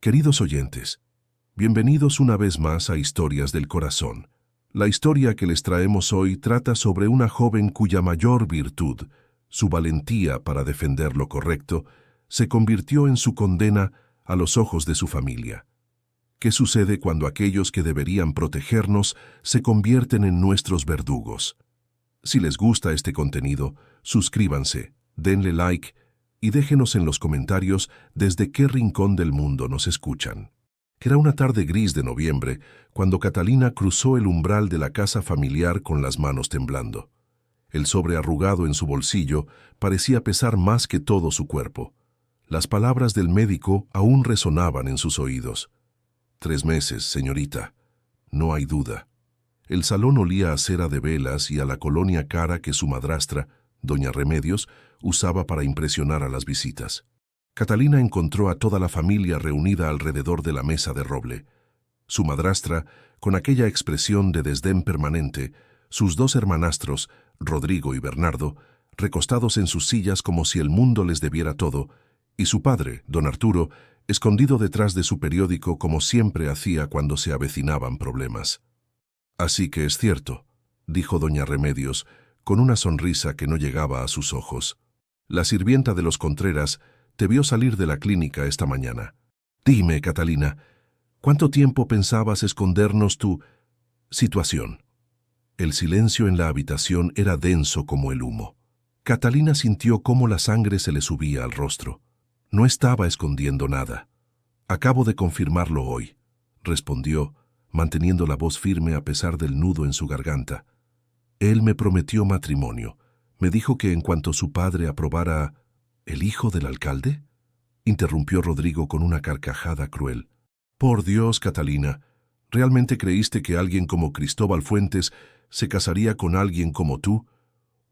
Queridos oyentes, bienvenidos una vez más a Historias del Corazón. La historia que les traemos hoy trata sobre una joven cuya mayor virtud, su valentía para defender lo correcto, se convirtió en su condena a los ojos de su familia. ¿Qué sucede cuando aquellos que deberían protegernos se convierten en nuestros verdugos? Si les gusta este contenido, suscríbanse, denle like y déjenos en los comentarios desde qué rincón del mundo nos escuchan. Era una tarde gris de noviembre cuando Catalina cruzó el umbral de la casa familiar con las manos temblando. El sobre arrugado en su bolsillo parecía pesar más que todo su cuerpo. Las palabras del médico aún resonaban en sus oídos. 3 meses, señorita. No hay duda. El salón olía a cera de velas y a la colonia cara que su madrastra, doña Remedios, usaba para impresionar a las visitas. Catalina encontró a toda la familia reunida alrededor de la mesa de roble. Su madrastra, con aquella expresión de desdén permanente, sus 2 hermanastros, Rodrigo y Bernardo, recostados en sus sillas como si el mundo les debiera todo, y su padre, don Arturo, escondido detrás de su periódico como siempre hacía cuando se avecinaban problemas. «Así que es cierto», dijo doña Remedios, con una sonrisa que no llegaba a sus ojos. «La sirvienta de los Contreras te vio salir de la clínica esta mañana. Dime, Catalina, ¿cuánto tiempo pensabas escondernos tu situación?» El silencio en la habitación era denso como el humo. Catalina sintió cómo la sangre se le subía al rostro. No estaba escondiendo nada. «Acabo de confirmarlo hoy», respondió, manteniendo la voz firme a pesar del nudo en su garganta. «Él me prometió matrimonio. Me dijo que en cuanto su padre aprobara...» «¿El hijo del alcalde?», interrumpió Rodrigo con una carcajada cruel. «Por Dios, Catalina, ¿realmente creíste que alguien como Cristóbal Fuentes se casaría con alguien como tú?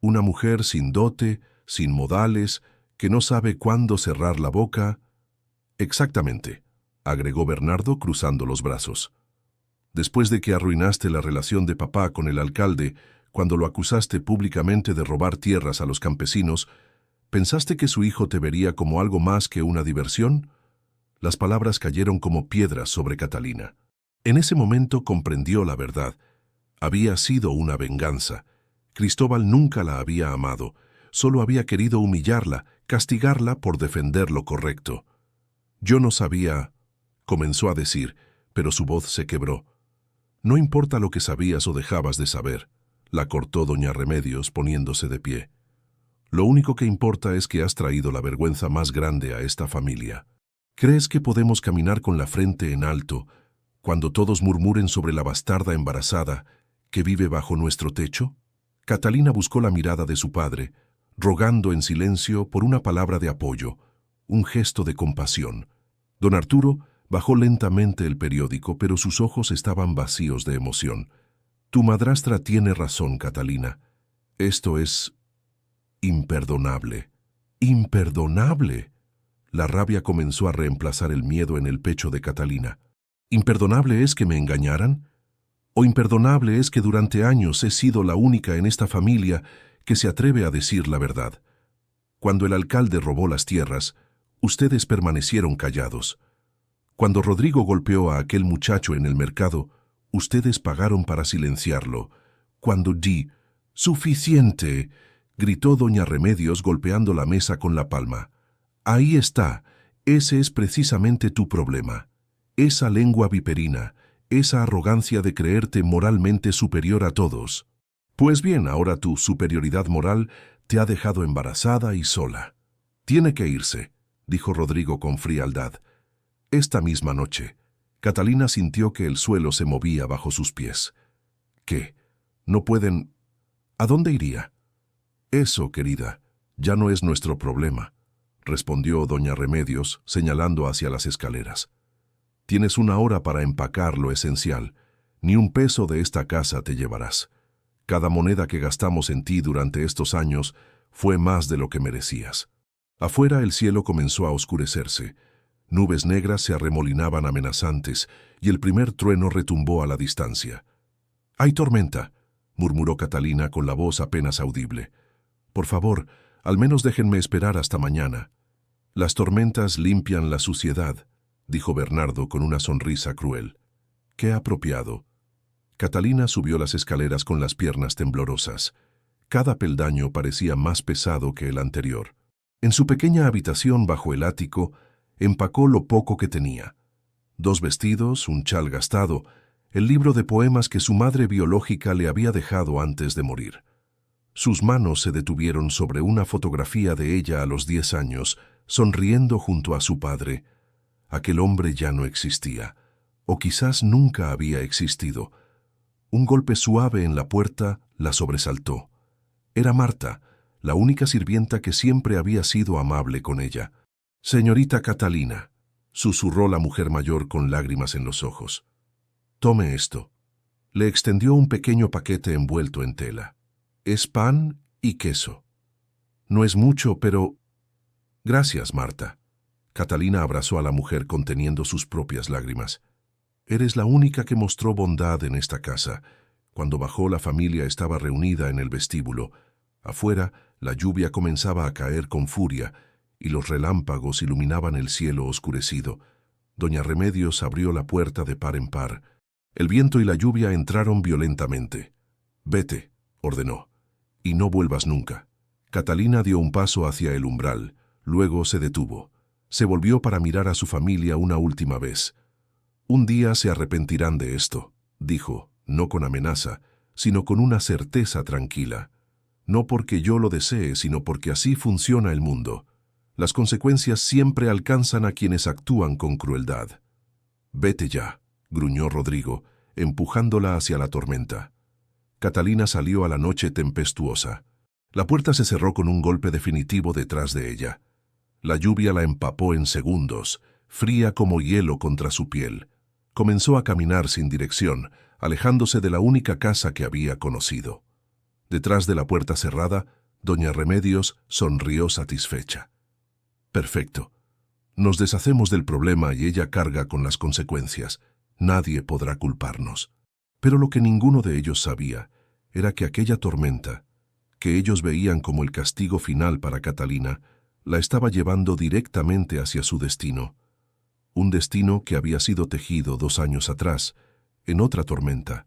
Una mujer sin dote, sin modales, que no sabe cuándo cerrar la boca...» «Exactamente», agregó Bernardo cruzando los brazos. «Después de que arruinaste la relación de papá con el alcalde, cuando lo acusaste públicamente de robar tierras a los campesinos, ¿pensaste que su hijo te vería como algo más que una diversión?» Las palabras cayeron como piedras sobre Catalina. En ese momento comprendió la verdad. Había sido una venganza. Cristóbal nunca la había amado, solo había querido humillarla, castigarla por defender lo correcto. «Yo no sabía», comenzó a decir, pero su voz se quebró. «No importa lo que sabías o dejabas de saber», la cortó doña Remedios poniéndose de pie. «Lo único que importa es que has traído la vergüenza más grande a esta familia. ¿Crees que podemos caminar con la frente en alto cuando todos murmuren sobre la bastarda embarazada que vive bajo nuestro techo?» Catalina buscó la mirada de su padre, rogando en silencio por una palabra de apoyo, un gesto de compasión. Don Arturo bajó lentamente el periódico, pero sus ojos estaban vacíos de emoción. «Tu madrastra tiene razón, Catalina. Esto es imperdonable». «¿Imperdonable?» La rabia comenzó a reemplazar el miedo en el pecho de Catalina. «¿Imperdonable es que me engañaran? ¿O imperdonable es que durante años he sido la única en esta familia que se atreve a decir la verdad? Cuando el alcalde robó las tierras, ustedes permanecieron callados. Cuando Rodrigo golpeó a aquel muchacho en el mercado, ustedes pagaron para silenciarlo. Cuando di... ¡Suficiente!», gritó doña Remedios golpeando la mesa con la palma. «Ahí está, ese es precisamente tu problema. Esa lengua viperina, esa arrogancia de creerte moralmente superior a todos. Pues bien, ahora tu superioridad moral te ha dejado embarazada y sola. Tiene que irse», dijo Rodrigo con frialdad. Esta misma noche, Catalina sintió que el suelo se movía bajo sus pies. «¿Qué? ¿No pueden...? ¿A dónde iría?» «Eso, querida, ya no es nuestro problema», respondió doña Remedios, señalando hacia las escaleras. «Tienes 1 hora para empacar lo esencial. Ni un peso de esta casa te llevarás. Cada moneda que gastamos en ti durante estos años fue más de lo que merecías». Afuera el cielo comenzó a oscurecerse. Nubes negras se arremolinaban amenazantes y el primer trueno retumbó a la distancia. «Hay tormenta», murmuró Catalina con la voz apenas audible. «Por favor, al menos déjenme esperar hasta mañana. Las tormentas limpian la suciedad», dijo Bernardo con una sonrisa cruel. «Qué apropiado». Catalina subió las escaleras con las piernas temblorosas. Cada peldaño parecía más pesado que el anterior. En su pequeña habitación bajo el ático, empacó lo poco que tenía. 2 vestidos, un chal gastado, el libro de poemas que su madre biológica le había dejado antes de morir. Sus manos se detuvieron sobre una fotografía de ella a los 10 años, sonriendo junto a su padre. Aquel hombre ya no existía, o quizás nunca había existido. Un golpe suave en la puerta la sobresaltó. Era Marta, la única sirvienta que siempre había sido amable con ella. «Señorita Catalina», susurró la mujer mayor con lágrimas en los ojos. «Tome esto». Le extendió un pequeño paquete envuelto en tela. «Es pan y queso. No es mucho, pero...» «Gracias, Marta». Catalina abrazó a la mujer conteniendo sus propias lágrimas. «Eres la única que mostró bondad en esta casa». Cuando bajó, la familia estaba reunida en el vestíbulo. Afuera, la lluvia comenzaba a caer con furia y los relámpagos iluminaban el cielo oscurecido. Doña Remedios abrió la puerta de par en par. El viento y la lluvia entraron violentamente. «Vete», ordenó, «y no vuelvas nunca». Catalina dio un paso hacia el umbral, luego se detuvo. Se volvió para mirar a su familia una última vez. «Un día se arrepentirán de esto», dijo, no con amenaza, sino con una certeza tranquila. «No porque yo lo desee, sino porque así funciona el mundo. Las consecuencias siempre alcanzan a quienes actúan con crueldad». «Vete ya», gruñó Rodrigo, empujándola hacia la tormenta. Catalina salió a la noche tempestuosa. La puerta se cerró con un golpe definitivo detrás de ella. La lluvia la empapó en segundos, fría como hielo contra su piel. Comenzó a caminar sin dirección, alejándose de la única casa que había conocido. Detrás de la puerta cerrada, doña Remedios sonrió satisfecha. «Perfecto. Nos deshacemos del problema y ella carga con las consecuencias. Nadie podrá culparnos». Pero lo que ninguno de ellos sabía era que aquella tormenta, que ellos veían como el castigo final para Catalina, la estaba llevando directamente hacia su destino. Un destino que había sido tejido 2 años atrás, en otra tormenta,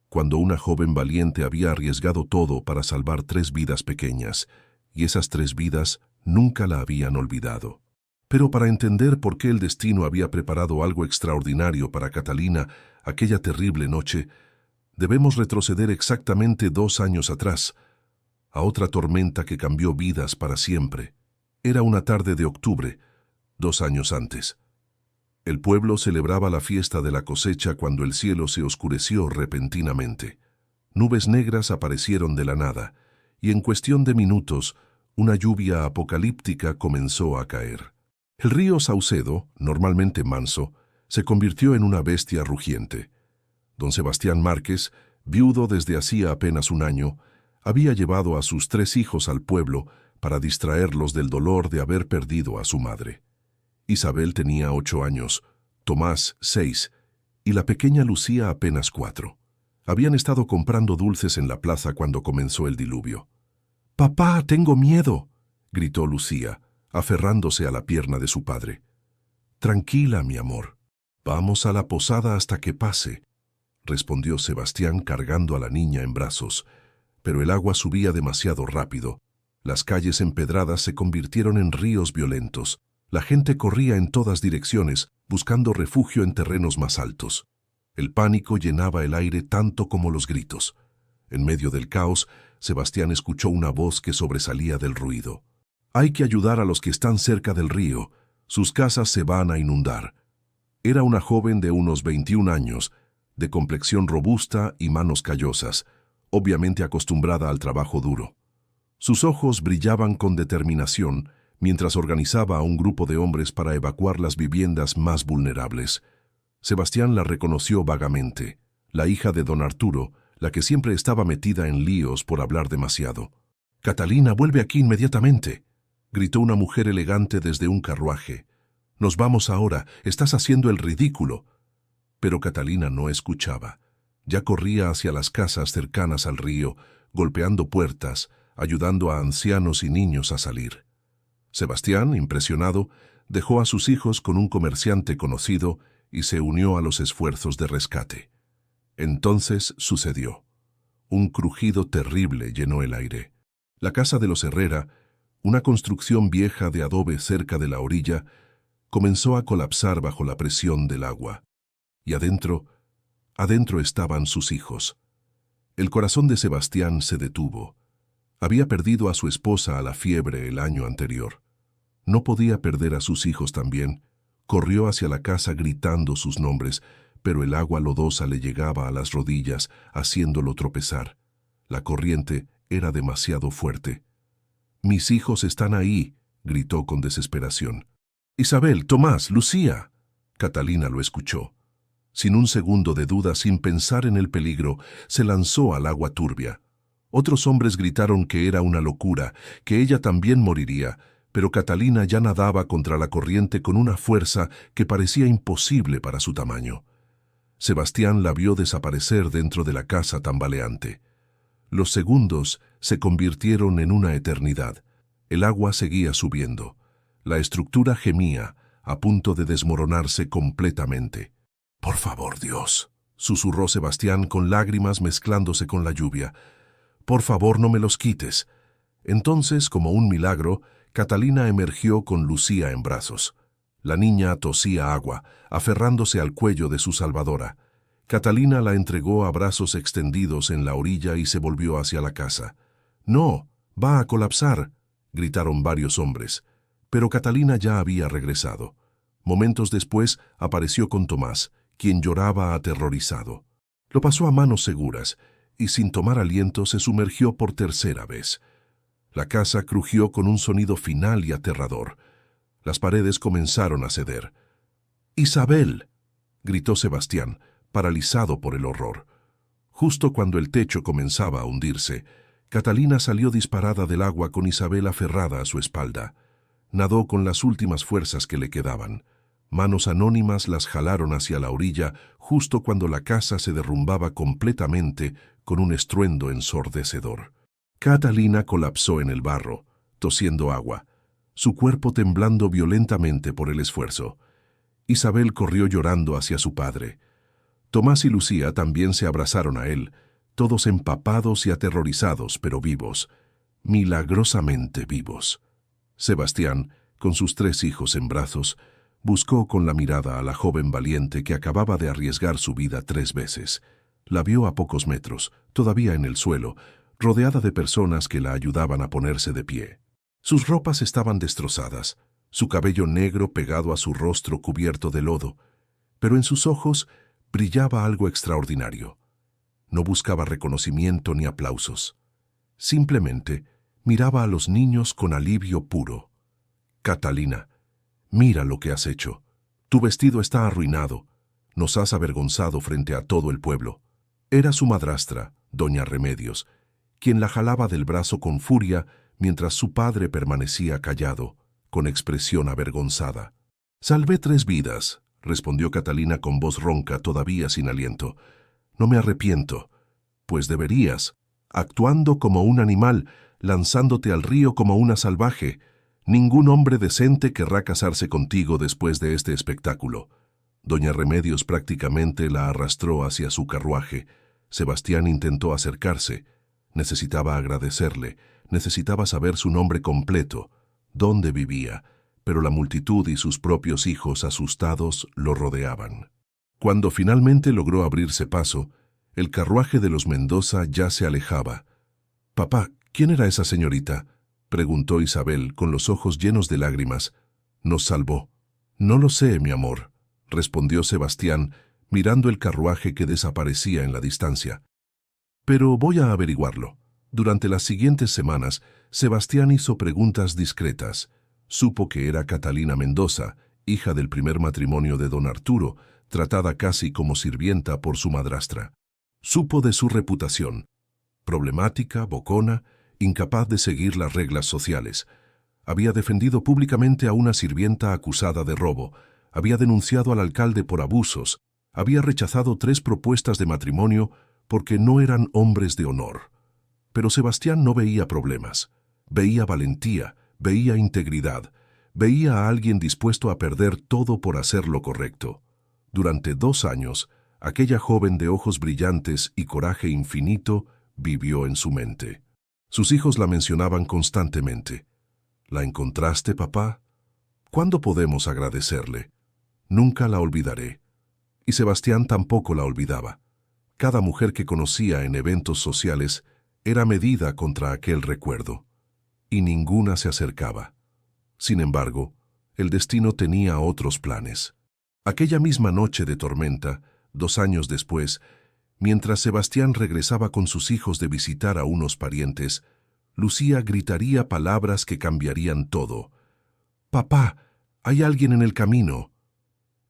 cuando una joven valiente había arriesgado todo para salvar 3 vidas pequeñas, y esas 3 vidas nunca la habían olvidado. Pero para entender por qué el destino había preparado algo extraordinario para Catalina aquella terrible noche, debemos retroceder exactamente 2 años atrás, a otra tormenta que cambió vidas para siempre. Era una tarde de octubre, 2 años antes. El pueblo celebraba la fiesta de la cosecha cuando el cielo se oscureció repentinamente. Nubes negras aparecieron de la nada, y en cuestión de minutos, una lluvia apocalíptica comenzó a caer. El río Saucedo, normalmente manso, se convirtió en una bestia rugiente. Don Sebastián Márquez, viudo desde hacía apenas un año, había llevado a sus 3 hijos al pueblo para distraerlos del dolor de haber perdido a su madre. Isabel tenía 8 años, Tomás 6, y la pequeña Lucía apenas 4. Habían estado comprando dulces en la plaza cuando comenzó el diluvio. «Papá, tengo miedo», gritó Lucía, aferrándose a la pierna de su padre. «Tranquila, mi amor. Vamos a la posada hasta que pase», respondió Sebastián cargando a la niña en brazos, pero el agua subía demasiado rápido. Las calles empedradas se convirtieron en ríos violentos. La gente corría en todas direcciones, buscando refugio en terrenos más altos. El pánico llenaba el aire tanto como los gritos. En medio del caos, Sebastián escuchó una voz que sobresalía del ruido. «Hay que ayudar a los que están cerca del río. Sus casas se van a inundar». Era una joven de unos 21 años, de complexión robusta y manos callosas, obviamente acostumbrada al trabajo duro. Sus ojos brillaban con determinación mientras organizaba a un grupo de hombres para evacuar las viviendas más vulnerables. Sebastián la reconoció vagamente, la hija de don Arturo, la que siempre estaba metida en líos por hablar demasiado. «Catalina, vuelve aquí inmediatamente», gritó una mujer elegante desde un carruaje. «Nos vamos ahora, estás haciendo el ridículo». Pero Catalina no escuchaba. Ya corría hacia las casas cercanas al río, golpeando puertas, ayudando a ancianos y niños a salir. Sebastián, impresionado, Dejó a sus hijos con un comerciante conocido y se unió a los esfuerzos de rescate. Entonces sucedió. Un crujido terrible llenó el aire. La casa de los Herrera, una construcción vieja de adobe cerca de la orilla, comenzó a colapsar bajo la presión del agua. Y adentro estaban sus hijos. El corazón de Sebastián se detuvo. Había perdido a su esposa a la fiebre el año anterior. No podía perder a sus hijos también. Corrió hacia la casa gritando sus nombres, pero el agua lodosa le llegaba a las rodillas, haciéndolo tropezar. La corriente era demasiado fuerte. «Mis hijos están ahí», gritó con desesperación. «Isabel, Tomás, Lucía». Catalina lo escuchó. Sin un segundo de duda, sin pensar en el peligro, se lanzó al agua turbia. Otros hombres gritaron que era una locura, que ella también moriría, pero Catalina ya nadaba contra la corriente con una fuerza que parecía imposible para su tamaño. Sebastián la vio desaparecer dentro de la casa tambaleante. Los segundos se convirtieron en una eternidad. El agua seguía subiendo. La estructura gemía, a punto de desmoronarse completamente. «Por favor, Dios», susurró Sebastián con lágrimas mezclándose con la lluvia. «Por favor, no me los quites». Entonces, como un milagro, Catalina emergió con Lucía en brazos. La niña tosía agua, aferrándose al cuello de su salvadora. Catalina la entregó a brazos extendidos en la orilla y se volvió hacia la casa. «No, va a colapsar», gritaron varios hombres. Pero Catalina ya había regresado. Momentos después apareció con Tomás, quien lloraba aterrorizado. Lo pasó a manos seguras y sin tomar aliento se sumergió por tercera vez. La casa crujió con un sonido final y aterrador. Las paredes comenzaron a ceder. «¡Isabel!», gritó Sebastián, paralizado por el horror. Justo cuando el techo comenzaba a hundirse, Catalina salió disparada del agua con Isabel aferrada a su espalda. Nadó con las últimas fuerzas que le quedaban. Manos anónimas las jalaron hacia la orilla justo cuando la casa se derrumbaba completamente con un estruendo ensordecedor. Catalina colapsó en el barro, tosiendo agua, su cuerpo temblando violentamente por el esfuerzo. Isabel corrió llorando hacia su padre. Tomás y Lucía también se abrazaron a él, todos empapados y aterrorizados, pero vivos, milagrosamente vivos. Sebastián, con sus 3 hijos en brazos, buscó con la mirada a la joven valiente que acababa de arriesgar su vida 3 veces. La vio a pocos metros, todavía en el suelo, rodeada de personas que la ayudaban a ponerse de pie. Sus ropas estaban destrozadas, su cabello negro pegado a su rostro cubierto de lodo, pero en sus ojos brillaba algo extraordinario. No buscaba reconocimiento ni aplausos. Simplemente miraba a los niños con alivio puro. «Catalina, mira lo que has hecho. Tu vestido está arruinado. Nos has avergonzado frente a todo el pueblo». Era su madrastra, doña Remedios, quien la jalaba del brazo con furia mientras su padre permanecía callado, con expresión avergonzada. «Salvé 3 vidas», respondió Catalina con voz ronca, todavía sin aliento. «No me arrepiento, pues deberías, actuando como un animal, lanzándote al río como una salvaje. Ningún hombre decente querrá casarse contigo después de este espectáculo». Doña Remedios prácticamente la arrastró hacia su carruaje. Sebastián intentó acercarse. Necesitaba agradecerle, necesitaba saber su nombre completo, dónde vivía, pero la multitud y sus propios hijos asustados lo rodeaban. Cuando finalmente logró abrirse paso, el carruaje de los Mendoza ya se alejaba. «Papá, ¿quién era esa señorita?», preguntó Isabel con los ojos llenos de lágrimas. «Nos salvó». «No lo sé, mi amor», respondió Sebastián, mirando el carruaje que desaparecía en la distancia. «Pero voy a averiguarlo». Durante las siguientes semanas, Sebastián hizo preguntas discretas. Supo que era Catalina Mendoza, hija del primer matrimonio de don Arturo, tratada casi como sirvienta por su madrastra. Supo de su reputación: problemática, bocona, incapaz de seguir las reglas sociales. Había defendido públicamente a una sirvienta acusada de robo, había denunciado al alcalde por abusos, había rechazado 3 propuestas de matrimonio porque no eran hombres de honor. Pero Sebastián no veía problemas, veía valentía, veía integridad, veía a alguien dispuesto a perder todo por hacer lo correcto. Durante 2 años, aquella joven de ojos brillantes y coraje infinito vivió en su mente. Sus hijos la mencionaban constantemente. ¿La encontraste, papá? ¿Cuándo podemos agradecerle? Nunca la olvidaré. Y Sebastián tampoco la olvidaba. Cada mujer que conocía en eventos sociales era medida contra aquel recuerdo, y ninguna se acercaba. Sin embargo, el destino tenía otros planes. Aquella misma noche de tormenta, 2 años después, mientras Sebastián regresaba con sus hijos de visitar a unos parientes, Lucía gritaría palabras que cambiarían todo. «Papá, hay alguien en el camino».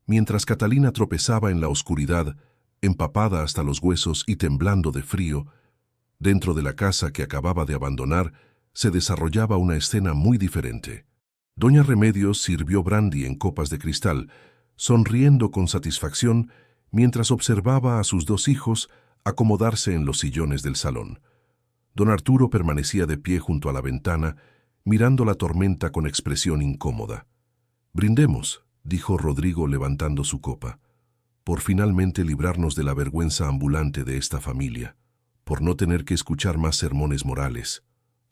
Mientras Catalina tropezaba en la oscuridad, empapada hasta los huesos y temblando de frío, dentro de la casa que acababa de abandonar, se desarrollaba una escena muy diferente. Doña Remedios sirvió brandy en copas de cristal, sonriendo con satisfacción mientras observaba a sus 2 hijos acomodarse en los sillones del salón. Don Arturo permanecía de pie junto a la ventana, mirando la tormenta con expresión incómoda. «Brindemos», dijo Rodrigo levantando su copa, «por finalmente librarnos de la vergüenza ambulante de esta familia, por no tener que escuchar más sermones morales»,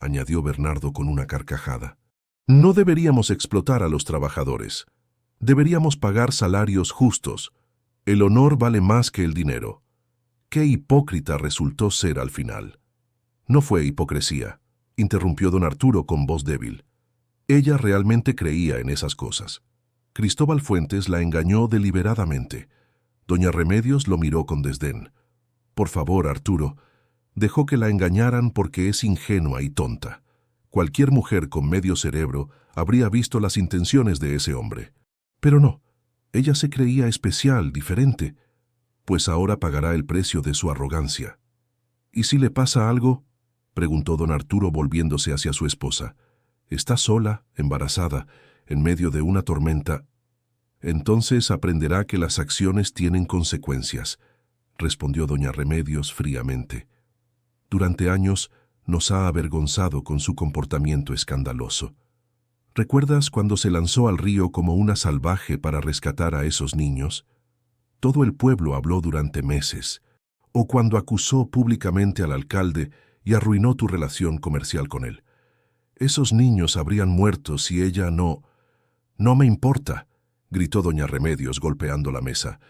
añadió Bernardo con una carcajada. «No deberíamos explotar a los trabajadores. Deberíamos pagar salarios justos. El honor vale más que el dinero». Qué hipócrita resultó ser al final. «No fue hipocresía», interrumpió don Arturo con voz débil. Ella realmente creía en esas cosas. Cristóbal Fuentes la engañó deliberadamente. Doña Remedios lo miró con desdén. «Por favor, Arturo», dejó que la engañaran porque es ingenua y tonta. Cualquier mujer con medio cerebro habría visto las intenciones de ese hombre. Pero no, ella se creía especial, diferente, pues ahora pagará el precio de su arrogancia. «¿Y si le pasa algo?», preguntó don Arturo volviéndose hacia su esposa. «Está sola, embarazada, en medio de una tormenta». «Entonces aprenderá que las acciones tienen consecuencias», respondió doña Remedios fríamente. «Durante años nos ha avergonzado con su comportamiento escandaloso. ¿Recuerdas cuando se lanzó al río como una salvaje para rescatar a esos niños? Todo el pueblo habló durante meses. O cuando acusó públicamente al alcalde y arruinó tu relación comercial con él. Esos niños habrían muerto si ella no... «No me importa», gritó doña Remedios golpeando la mesa.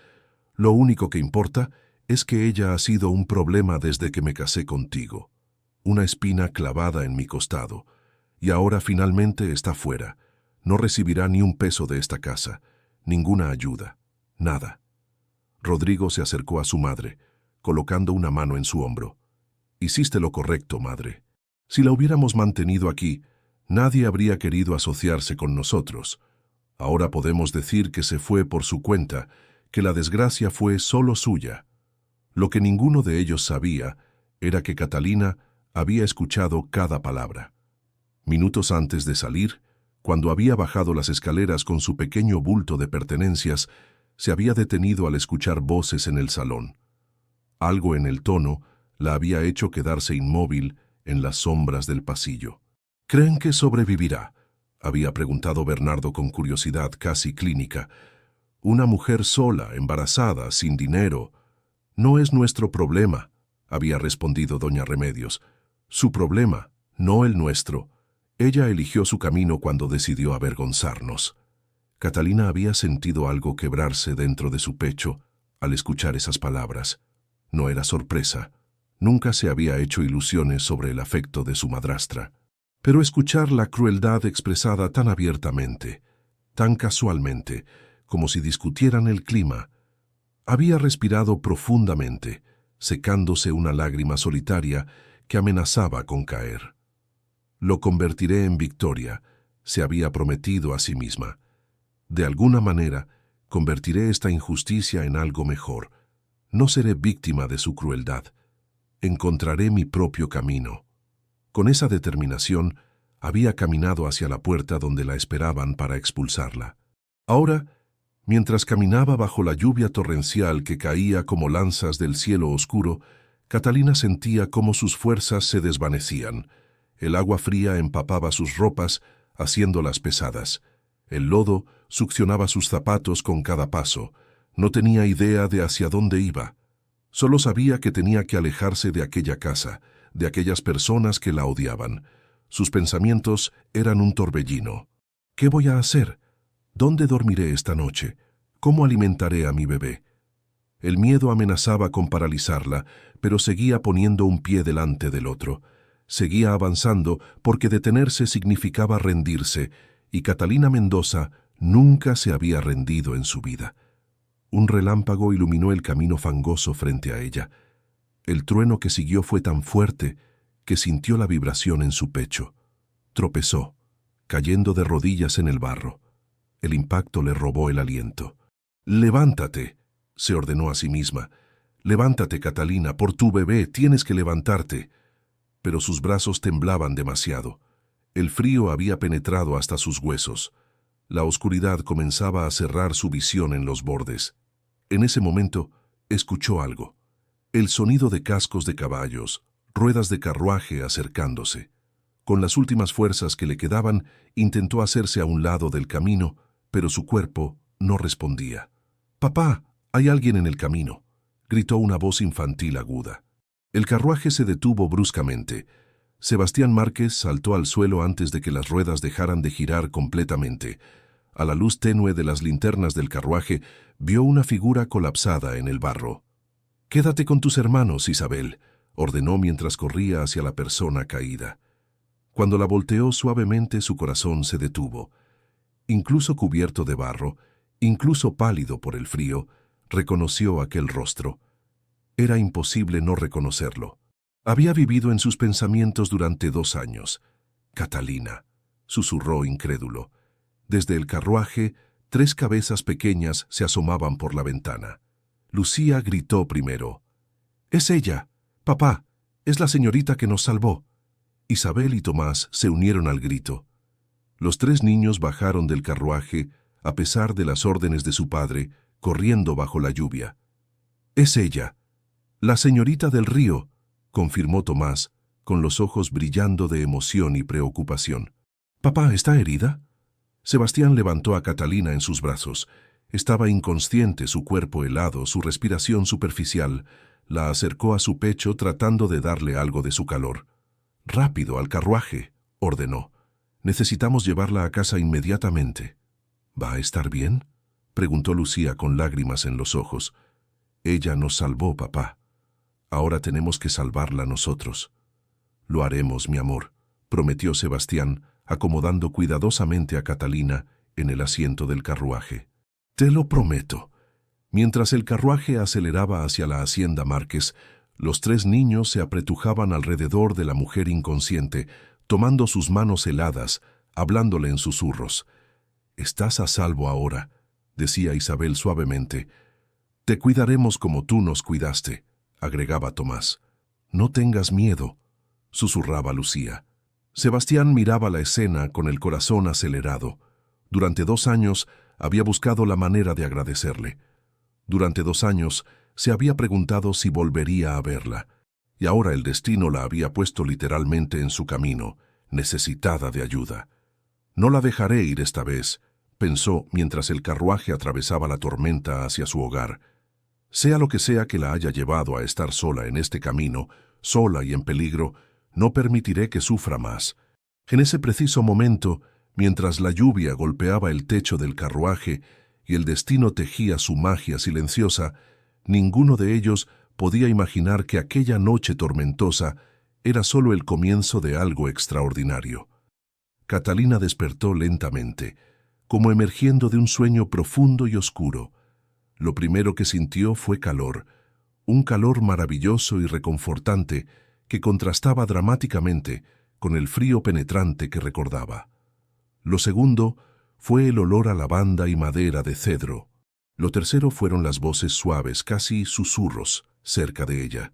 «Lo único que importa es que ella ha sido un problema desde que me casé contigo. Una espina clavada en mi costado. Y ahora finalmente está fuera. No recibirá ni un peso de esta casa, ninguna ayuda, nada». Rodrigo se acercó a su madre, colocando una mano en su hombro. «Hiciste lo correcto, madre. Si la hubiéramos mantenido aquí, nadie habría querido asociarse con nosotros. Ahora podemos decir que se fue por su cuenta, que la desgracia fue solo suya». Lo que ninguno de ellos sabía era que Catalina había escuchado cada palabra. Minutos antes de salir, cuando había bajado las escaleras con su pequeño bulto de pertenencias, se había detenido al escuchar voces en el salón. Algo en el tono la había hecho quedarse inmóvil en las sombras del pasillo. «¿Creen que sobrevivirá?», había preguntado Bernardo con curiosidad casi clínica. «Una mujer sola, embarazada, sin dinero». «No es nuestro problema», había respondido doña Remedios. «Su problema, no el nuestro. Ella eligió su camino cuando decidió avergonzarnos». Catalina había sentido algo quebrarse dentro de su pecho al escuchar esas palabras. No era sorpresa. Nunca se había hecho ilusiones sobre el afecto de su madrastra. Pero escuchar la crueldad expresada tan abiertamente, tan casualmente, como si discutieran el clima, había respirado profundamente, secándose una lágrima solitaria que amenazaba con caer. «Lo convertiré en victoria», se había prometido a sí misma. «De alguna manera, convertiré esta injusticia en algo mejor. No seré víctima de su crueldad. Encontraré mi propio camino». Con esa determinación, había caminado hacia la puerta donde la esperaban para expulsarla. Ahora, mientras caminaba bajo la lluvia torrencial que caía como lanzas del cielo oscuro, Catalina sentía cómo sus fuerzas se desvanecían. El agua fría empapaba sus ropas, haciéndolas pesadas. El lodo succionaba sus zapatos con cada paso. No tenía idea de hacia dónde iba. Solo sabía que tenía que alejarse de aquella casa, de aquellas personas que la odiaban. Sus pensamientos eran un torbellino. ¿Qué voy a hacer? ¿Dónde dormiré esta noche? ¿Cómo alimentaré a mi bebé? El miedo amenazaba con paralizarla, pero seguía poniendo un pie delante del otro. Seguía avanzando porque detenerse significaba rendirse, y Catalina Mendoza nunca se había rendido en su vida. Un relámpago iluminó el camino fangoso frente a ella. El trueno que siguió fue tan fuerte que sintió la vibración en su pecho. Tropezó, cayendo de rodillas en el barro. El impacto le robó el aliento. «Levántate», se ordenó a sí misma. «Levántate, Catalina, por tu bebé, tienes que levantarte». Pero sus brazos temblaban demasiado. El frío había penetrado hasta sus huesos. La oscuridad comenzaba a cerrar su visión en los bordes. En ese momento, escuchó algo. El sonido de cascos de caballos, ruedas de carruaje acercándose. Con las últimas fuerzas que le quedaban, intentó hacerse a un lado del camino, pero su cuerpo no respondía. «Papá, hay alguien en el camino», gritó una voz infantil aguda. El carruaje se detuvo bruscamente. Sebastián Márquez saltó al suelo antes de que las ruedas dejaran de girar completamente. A la luz tenue de las linternas del carruaje, vio una figura colapsada en el barro. «Quédate con tus hermanos, Isabel», ordenó mientras corría hacia la persona caída. Cuando la volteó suavemente, su corazón se detuvo. Incluso cubierto de barro, incluso pálido por el frío, reconoció aquel rostro. Era imposible no reconocerlo. Había vivido en sus pensamientos durante 2 años. «Catalina», susurró incrédulo. Desde el carruaje, 3 cabezas pequeñas se asomaban por la ventana. Lucía gritó primero. «¡Es ella! Papá, es la señorita que nos salvó». Isabel y Tomás se unieron al grito. Los 3 niños bajaron del carruaje, a pesar de las órdenes de su padre, corriendo bajo la lluvia. «Es ella, la señorita del río», confirmó Tomás, con los ojos brillando de emoción y preocupación. «¿Papá está herida?» Sebastián levantó a Catalina en sus brazos. Estaba inconsciente, su cuerpo helado, su respiración superficial. La acercó a su pecho tratando de darle algo de su calor. «Rápido, al carruaje», ordenó. «Necesitamos llevarla a casa inmediatamente». «¿Va a estar bien?», preguntó Lucía con lágrimas en los ojos. «Ella nos salvó, papá. Ahora tenemos que salvarla nosotros». «Lo haremos, mi amor», prometió Sebastián, acomodando cuidadosamente a Catalina en el asiento del carruaje. «Te lo prometo». Mientras el carruaje aceleraba hacia la hacienda Márquez, los 3 niños se apretujaban alrededor de la mujer inconsciente, tomando sus manos heladas, hablándole en susurros. «Estás a salvo ahora», decía Isabel suavemente. «Te cuidaremos como tú nos cuidaste», agregaba Tomás. «No tengas miedo», susurraba Lucía. Sebastián miraba la escena con el corazón acelerado. Durante 2 años había buscado la manera de agradecerle. Durante 2 años se había preguntado si volvería a verla, y ahora el destino la había puesto literalmente en su camino, necesitada de ayuda. «No la dejaré ir esta vez», pensó mientras el carruaje atravesaba la tormenta hacia su hogar. «Sea lo que sea que la haya llevado a estar sola en este camino, sola y en peligro, no permitiré que sufra más». En ese preciso momento, mientras la lluvia golpeaba el techo del carruaje y el destino tejía su magia silenciosa, ninguno de ellos podía imaginar que aquella noche tormentosa era solo el comienzo de algo extraordinario. Catalina despertó lentamente, como emergiendo de un sueño profundo y oscuro. Lo primero que sintió fue calor, un calor maravilloso y reconfortante que contrastaba dramáticamente con el frío penetrante que recordaba. Lo segundo fue el olor a lavanda y madera de cedro. Lo tercero fueron las voces suaves, casi susurros, cerca de ella.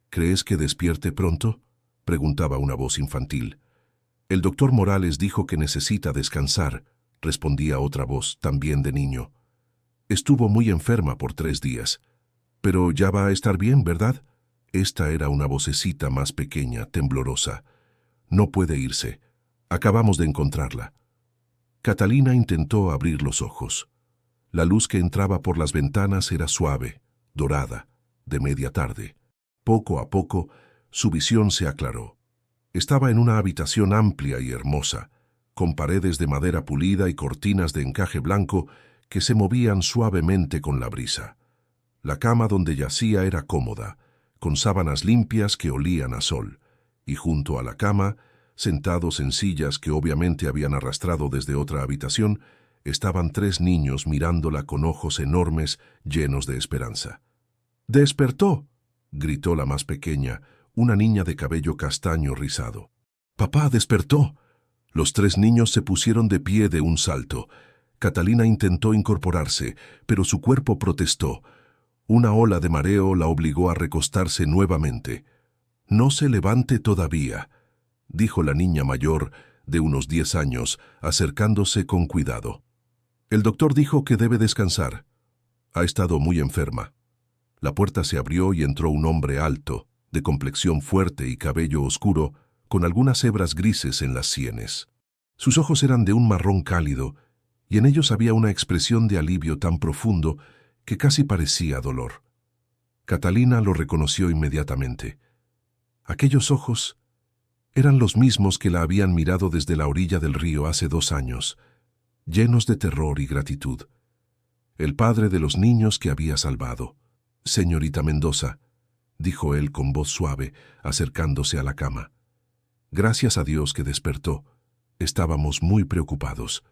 «¿Crees que despierte pronto?», preguntaba una voz infantil. «El doctor Morales dijo que necesita descansar», respondía otra voz, también de niño. «Estuvo muy enferma por 3 días. Pero ya va a estar bien, ¿verdad?». Esta era una vocecita más pequeña, temblorosa. «No puede irse. Acabamos de encontrarla». Catalina intentó abrir los ojos. La luz que entraba por las ventanas era suave, dorada, de media tarde. Poco a poco, su visión se aclaró. Estaba en una habitación amplia y hermosa, con paredes de madera pulida y cortinas de encaje blanco que se movían suavemente con la brisa. La cama donde yacía era cómoda, con sábanas limpias que olían a sol, y junto a la cama, sentados en sillas que obviamente habían arrastrado desde otra habitación, estaban 3 niños mirándola con ojos enormes llenos de esperanza. ¡Despertó!, gritó la más pequeña, una niña de cabello castaño rizado. ¡Papá, despertó! Los 3 niños se pusieron de pie de un salto. Catalina intentó incorporarse, pero su cuerpo protestó. Una ola de mareo la obligó a recostarse nuevamente. «No se levante todavía», dijo la niña mayor, de unos 10 años, acercándose con cuidado. «El doctor dijo que debe descansar. Ha estado muy enferma». La puerta se abrió y entró un hombre alto, de complexión fuerte y cabello oscuro, con algunas hebras grises en las sienes. Sus ojos eran de un marrón cálido, y en ellos había una expresión de alivio tan profundo que casi parecía dolor. Catalina lo reconoció inmediatamente. Aquellos ojos eran los mismos que la habían mirado desde la orilla del río hace 2 años, llenos de terror y gratitud. El padre de los niños que había salvado. «Señorita Mendoza», dijo él con voz suave, acercándose a la cama. «Gracias a Dios que despertó. Estábamos muy preocupados».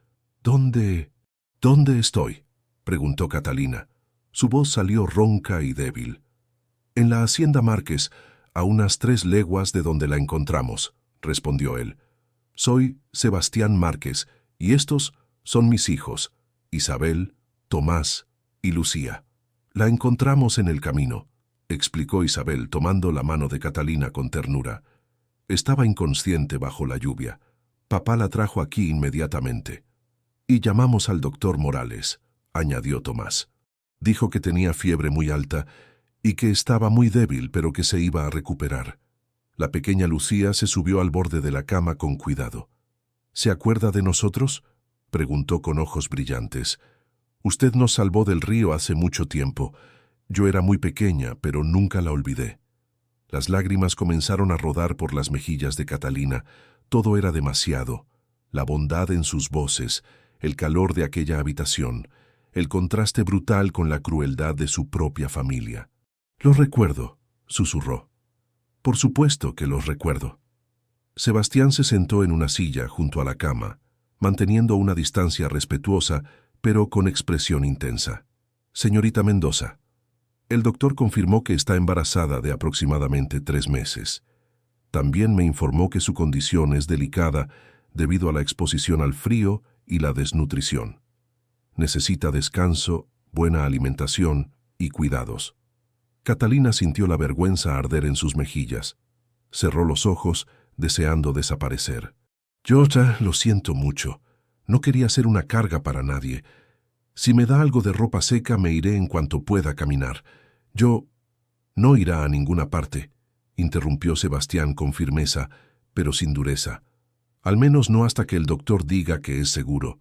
«¿Dónde estoy?», preguntó Catalina. Su voz salió ronca y débil. «En la hacienda Márquez, a unas 3 leguas de donde la encontramos», respondió él. «Soy Sebastián Márquez, y estos son mis hijos, Isabel, Tomás y Lucía. La encontramos en el camino», explicó Isabel tomando la mano de Catalina con ternura. «Estaba inconsciente bajo la lluvia. Papá la trajo aquí inmediatamente. Y llamamos al doctor Morales», añadió Tomás. «Dijo que tenía fiebre muy alta y que estaba muy débil, pero que se iba a recuperar». La pequeña Lucía se subió al borde de la cama con cuidado. «¿Se acuerda de nosotros?», preguntó con ojos brillantes. «Usted nos salvó del río hace mucho tiempo. Yo era muy pequeña, pero nunca la olvidé». Las lágrimas comenzaron a rodar por las mejillas de Catalina. Todo era demasiado. La bondad en sus voces, el calor de aquella habitación, el contraste brutal con la crueldad de su propia familia. «Los recuerdo», susurró. «Por supuesto que los recuerdo». Sebastián se sentó en una silla junto a la cama, manteniendo una distancia respetuosa, pero con expresión intensa. «Señorita Mendoza, el doctor confirmó que está embarazada de aproximadamente 3 meses. También me informó que su condición es delicada debido a la exposición al frío y la desnutrición. Necesita descanso, buena alimentación y cuidados». Catalina sintió la vergüenza arder en sus mejillas. Cerró los ojos, deseando desaparecer. «Georgia, lo siento mucho. No quería ser una carga para nadie. Si me da algo de ropa seca, me iré en cuanto pueda caminar. Yo...» «No irá a ninguna parte», interrumpió Sebastián con firmeza, pero sin dureza. «Al menos no hasta que el doctor diga que es seguro.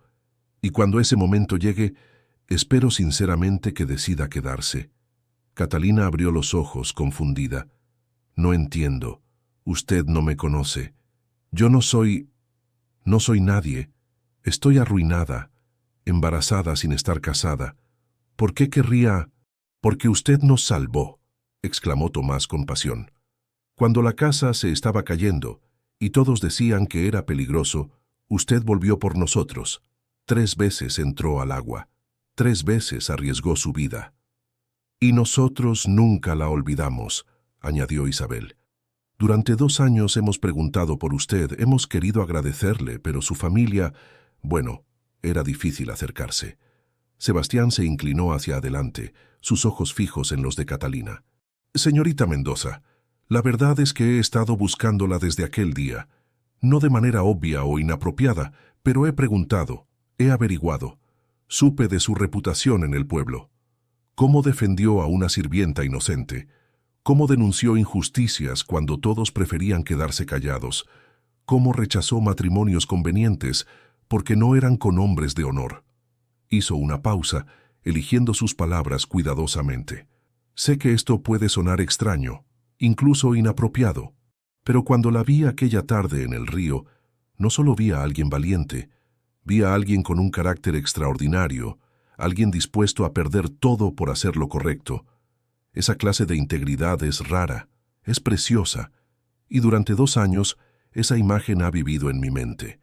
Y cuando ese momento llegue, espero sinceramente que decida quedarse». Catalina abrió los ojos, confundida. «No entiendo. Usted no me conoce. Yo no soy nadie. Estoy arruinada, embarazada sin estar casada. ¿Por qué querría...?» «Porque usted nos salvó», exclamó Tomás con pasión. «Cuando la casa se estaba cayendo y todos decían que era peligroso, usted volvió por nosotros. 3 veces entró al agua. 3 veces arriesgó su vida». «Y nosotros nunca la olvidamos», añadió Isabel. «Durante 2 años hemos preguntado por usted, hemos querido agradecerle, pero su familia... Bueno, era difícil acercarse». Sebastián se inclinó hacia adelante, sus ojos fijos en los de Catalina. «Señorita Mendoza, la verdad es que he estado buscándola desde aquel día. No de manera obvia o inapropiada, pero he preguntado, he averiguado. Supe de su reputación en el pueblo. Cómo defendió a una sirvienta inocente. Cómo denunció injusticias cuando todos preferían quedarse callados. Cómo rechazó matrimonios convenientes, porque no eran con hombres de honor. Hizo una pausa, eligiendo sus palabras cuidadosamente. Sé que esto puede sonar extraño, incluso inapropiado, pero cuando la vi aquella tarde en el río, no solo vi a alguien valiente, vi a alguien con un carácter extraordinario, alguien dispuesto a perder todo por hacer lo correcto. Esa clase de integridad es rara, es preciosa, y durante 2 años esa imagen ha vivido en mi mente.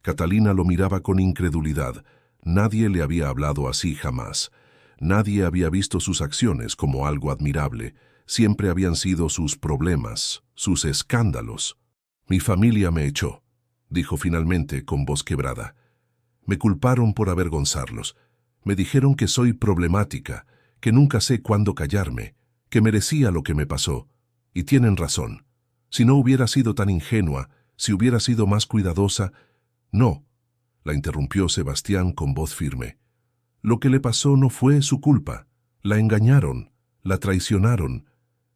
Catalina lo miraba con incredulidad. Nadie le había hablado así jamás. Nadie había visto sus acciones como algo admirable. Siempre habían sido sus problemas, sus escándalos. Mi familia me echó, dijo finalmente con voz quebrada. Me culparon por avergonzarlos. Me dijeron que soy problemática, que nunca sé cuándo callarme, que merecía lo que me pasó. Y tienen razón. Si no hubiera sido tan ingenua, si hubiera sido más cuidadosa... No, la interrumpió Sebastián con voz firme. Lo que le pasó no fue su culpa. La engañaron, la traicionaron.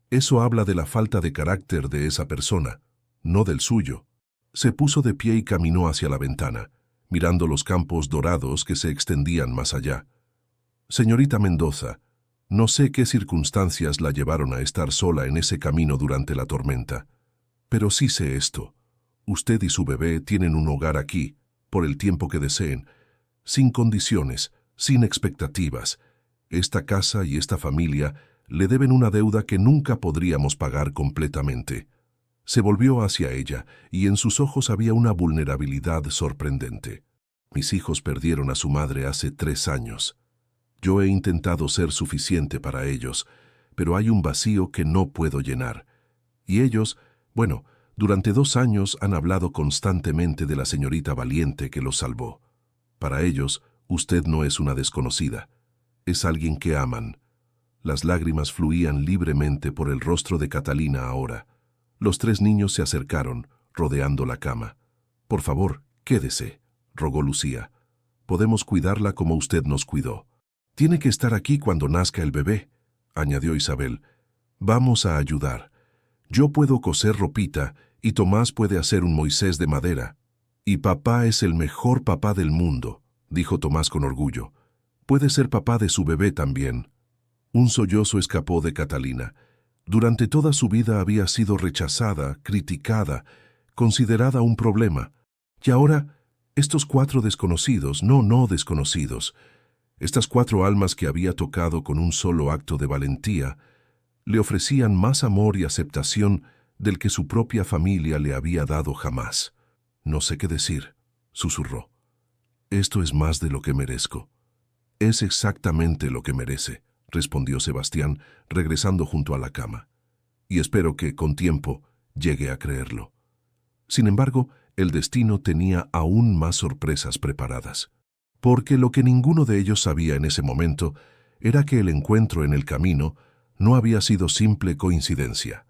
Eso habla de la falta de carácter de esa persona, no del suyo. Se puso de pie y caminó hacia la ventana, mirando los campos dorados que se extendían más allá. Señorita Mendoza, no sé qué circunstancias la llevaron a estar sola en ese camino durante la tormenta, pero sí sé esto. Usted y su bebé tienen un hogar aquí, por el tiempo que deseen, sin condiciones, sin expectativas. Esta casa y esta familia le deben una deuda que nunca podríamos pagar completamente. Se volvió hacia ella, y en sus ojos había una vulnerabilidad sorprendente. Mis hijos perdieron a su madre hace 3 años. Yo he intentado ser suficiente para ellos, pero hay un vacío que no puedo llenar. Y ellos, bueno, durante 2 años han hablado constantemente de la señorita valiente que los salvó. Para ellos, usted no es una desconocida. Es alguien que aman. Las lágrimas fluían libremente por el rostro de Catalina ahora. Los 3 niños se acercaron, rodeando la cama. Por favor, quédese, rogó Lucía. Podemos cuidarla como usted nos cuidó. Tiene que estar aquí cuando nazca el bebé, añadió Isabel. Vamos a ayudar. Yo puedo coser ropita y Tomás puede hacer un Moisés de madera. Y papá es el mejor papá del mundo, dijo Tomás con orgullo. Puede ser papá de su bebé también. Un sollozo escapó de Catalina. Durante toda su vida había sido rechazada, criticada, considerada un problema. Y ahora, estos 4 desconocidos, no desconocidos, estas 4 almas que había tocado con un solo acto de valentía, le ofrecían más amor y aceptación del que su propia familia le había dado jamás. No sé qué decir, susurró. Esto es más de lo que merezco. Es exactamente lo que merece, respondió Sebastián, regresando junto a la cama. Y espero que, con tiempo, llegue a creerlo. Sin embargo, el destino tenía aún más sorpresas preparadas. Porque lo que ninguno de ellos sabía en ese momento era que el encuentro en el camino no había sido simple coincidencia.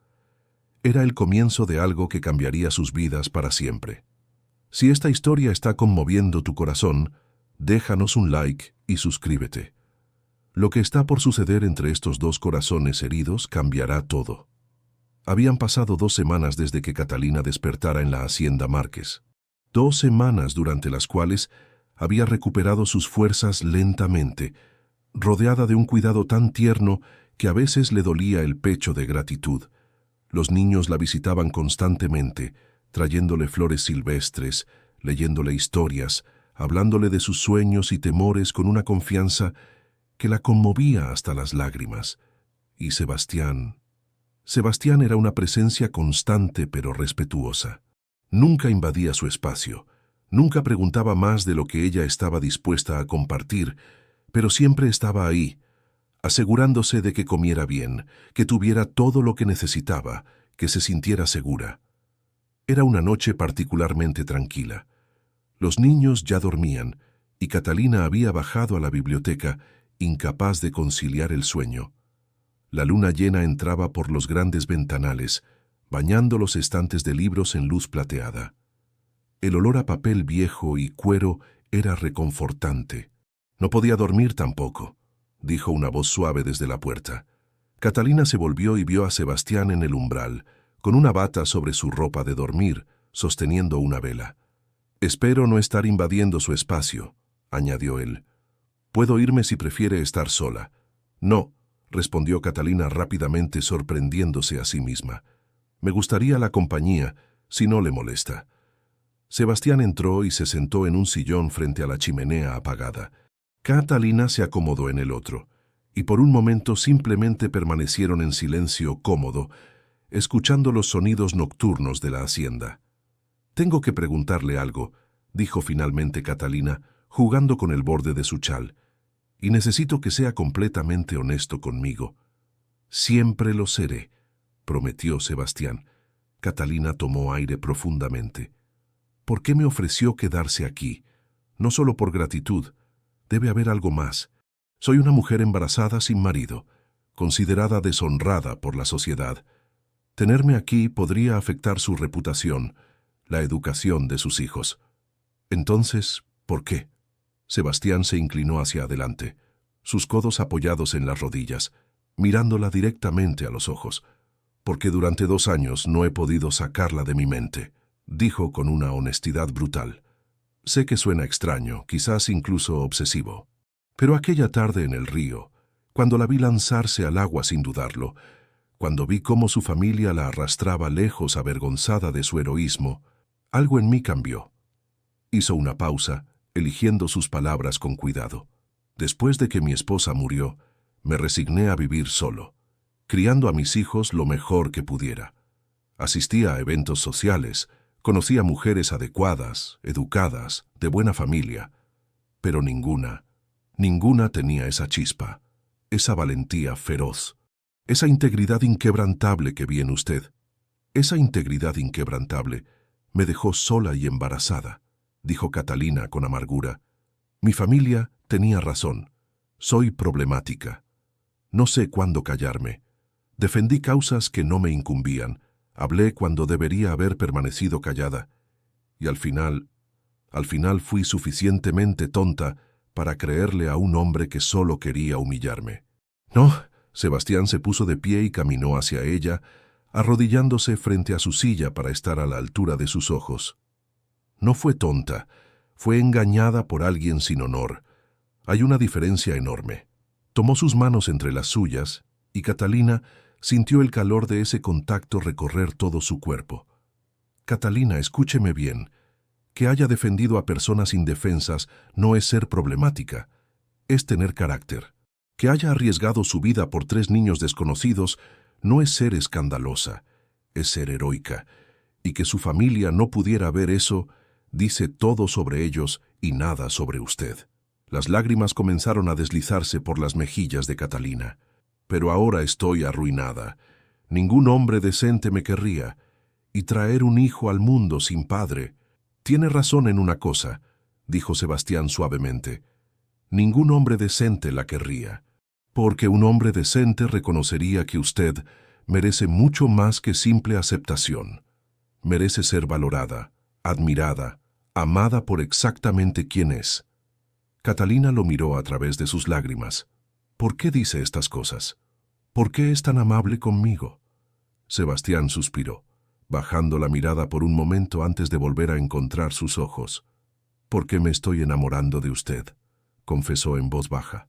Era el comienzo de algo que cambiaría sus vidas para siempre. Si esta historia está conmoviendo tu corazón, déjanos un like y suscríbete. Lo que está por suceder entre estos 2 corazones heridos cambiará todo. Habían pasado 2 semanas desde que Catalina despertara en la hacienda Márquez. 2 semanas durante las cuales había recuperado sus fuerzas lentamente, rodeada de un cuidado tan tierno que a veces le dolía el pecho de gratitud. Los niños la visitaban constantemente, trayéndole flores silvestres, leyéndole historias, hablándole de sus sueños y temores con una confianza que la conmovía hasta las lágrimas. Y Sebastián era una presencia constante pero respetuosa. Nunca invadía su espacio, nunca preguntaba más de lo que ella estaba dispuesta a compartir, pero siempre estaba ahí, asegurándose de que comiera bien, que tuviera todo lo que necesitaba, que se sintiera segura. Era una noche particularmente tranquila. Los niños ya dormían, y Catalina había bajado a la biblioteca, incapaz de conciliar el sueño. La luna llena entraba por los grandes ventanales, bañando los estantes de libros en luz plateada. El olor a papel viejo y cuero era reconfortante. No podía dormir tampoco, dijo una voz suave desde la puerta. Catalina se volvió y vio a Sebastián en el umbral, con una bata sobre su ropa de dormir, sosteniendo una vela. Espero no estar invadiendo su espacio, añadió él. Puedo irme si prefiere estar sola. No, respondió Catalina rápidamente, sorprendiéndose a sí misma. Me gustaría la compañía, si no le molesta. Sebastián entró y se sentó en un sillón frente a la chimenea apagada. Catalina se acomodó en el otro, y por un momento simplemente permanecieron en silencio cómodo, escuchando los sonidos nocturnos de la hacienda. Tengo que preguntarle algo, dijo finalmente Catalina, jugando con el borde de su chal, y necesito que sea completamente honesto conmigo. Siempre lo seré, prometió Sebastián. Catalina tomó aire profundamente. ¿Por qué me ofreció quedarse aquí? No solo por gratitud. Debe haber algo más. Soy una mujer embarazada sin marido, considerada deshonrada por la sociedad. Tenerme aquí podría afectar su reputación, la educación de sus hijos. Entonces, ¿por qué? Sebastián se inclinó hacia adelante, sus codos apoyados en las rodillas, mirándola directamente a los ojos. Porque durante 2 años no he podido sacarla de mi mente, dijo con una honestidad brutal. Sé que suena extraño, quizás incluso obsesivo, pero aquella tarde en el río, cuando la vi lanzarse al agua sin dudarlo, cuando vi cómo su familia la arrastraba lejos avergonzada de su heroísmo, algo en mí cambió. Hizo una pausa, eligiendo sus palabras con cuidado. Después de que mi esposa murió, me resigné a vivir solo, criando a mis hijos lo mejor que pudiera. Asistía a eventos sociales, conocía mujeres adecuadas, educadas, de buena familia, pero ninguna tenía esa chispa, esa valentía feroz, esa integridad inquebrantable que vi en usted. Esa integridad inquebrantable me dejó sola y embarazada, dijo Catalina con amargura. Mi familia tenía razón. Soy problemática. No sé cuándo callarme. Defendí causas que no me incumbían. Hablé cuando debería haber permanecido callada. Y al final fui suficientemente tonta para creerle a un hombre que solo quería humillarme. No, Sebastián se puso de pie y caminó hacia ella, arrodillándose frente a su silla para estar a la altura de sus ojos. No fue tonta, fue engañada por alguien sin honor. Hay una diferencia enorme. Tomó sus manos entre las suyas y Catalina sintió el calor de ese contacto recorrer todo su cuerpo. Catalina, escúcheme bien. Que haya defendido a personas indefensas no es ser problemática, es tener carácter. Que haya arriesgado su vida por 3 niños desconocidos no es ser escandalosa, es ser heroica. Y que su familia no pudiera ver eso, dice todo sobre ellos y nada sobre usted. Las lágrimas comenzaron a deslizarse por las mejillas de Catalina. Pero ahora estoy arruinada. Ningún hombre decente me querría. Y traer un hijo al mundo sin padre. Tiene razón en una cosa, dijo Sebastián suavemente. Ningún hombre decente la querría. Porque un hombre decente reconocería que usted merece mucho más que simple aceptación. Merece ser valorada, admirada, amada por exactamente quien es. Catalina lo miró a través de sus lágrimas. ¿Por qué dice estas cosas? ¿Por qué es tan amable conmigo? Sebastián suspiró, bajando la mirada por un momento antes de volver a encontrar sus ojos. Porque me estoy enamorando de usted, confesó en voz baja.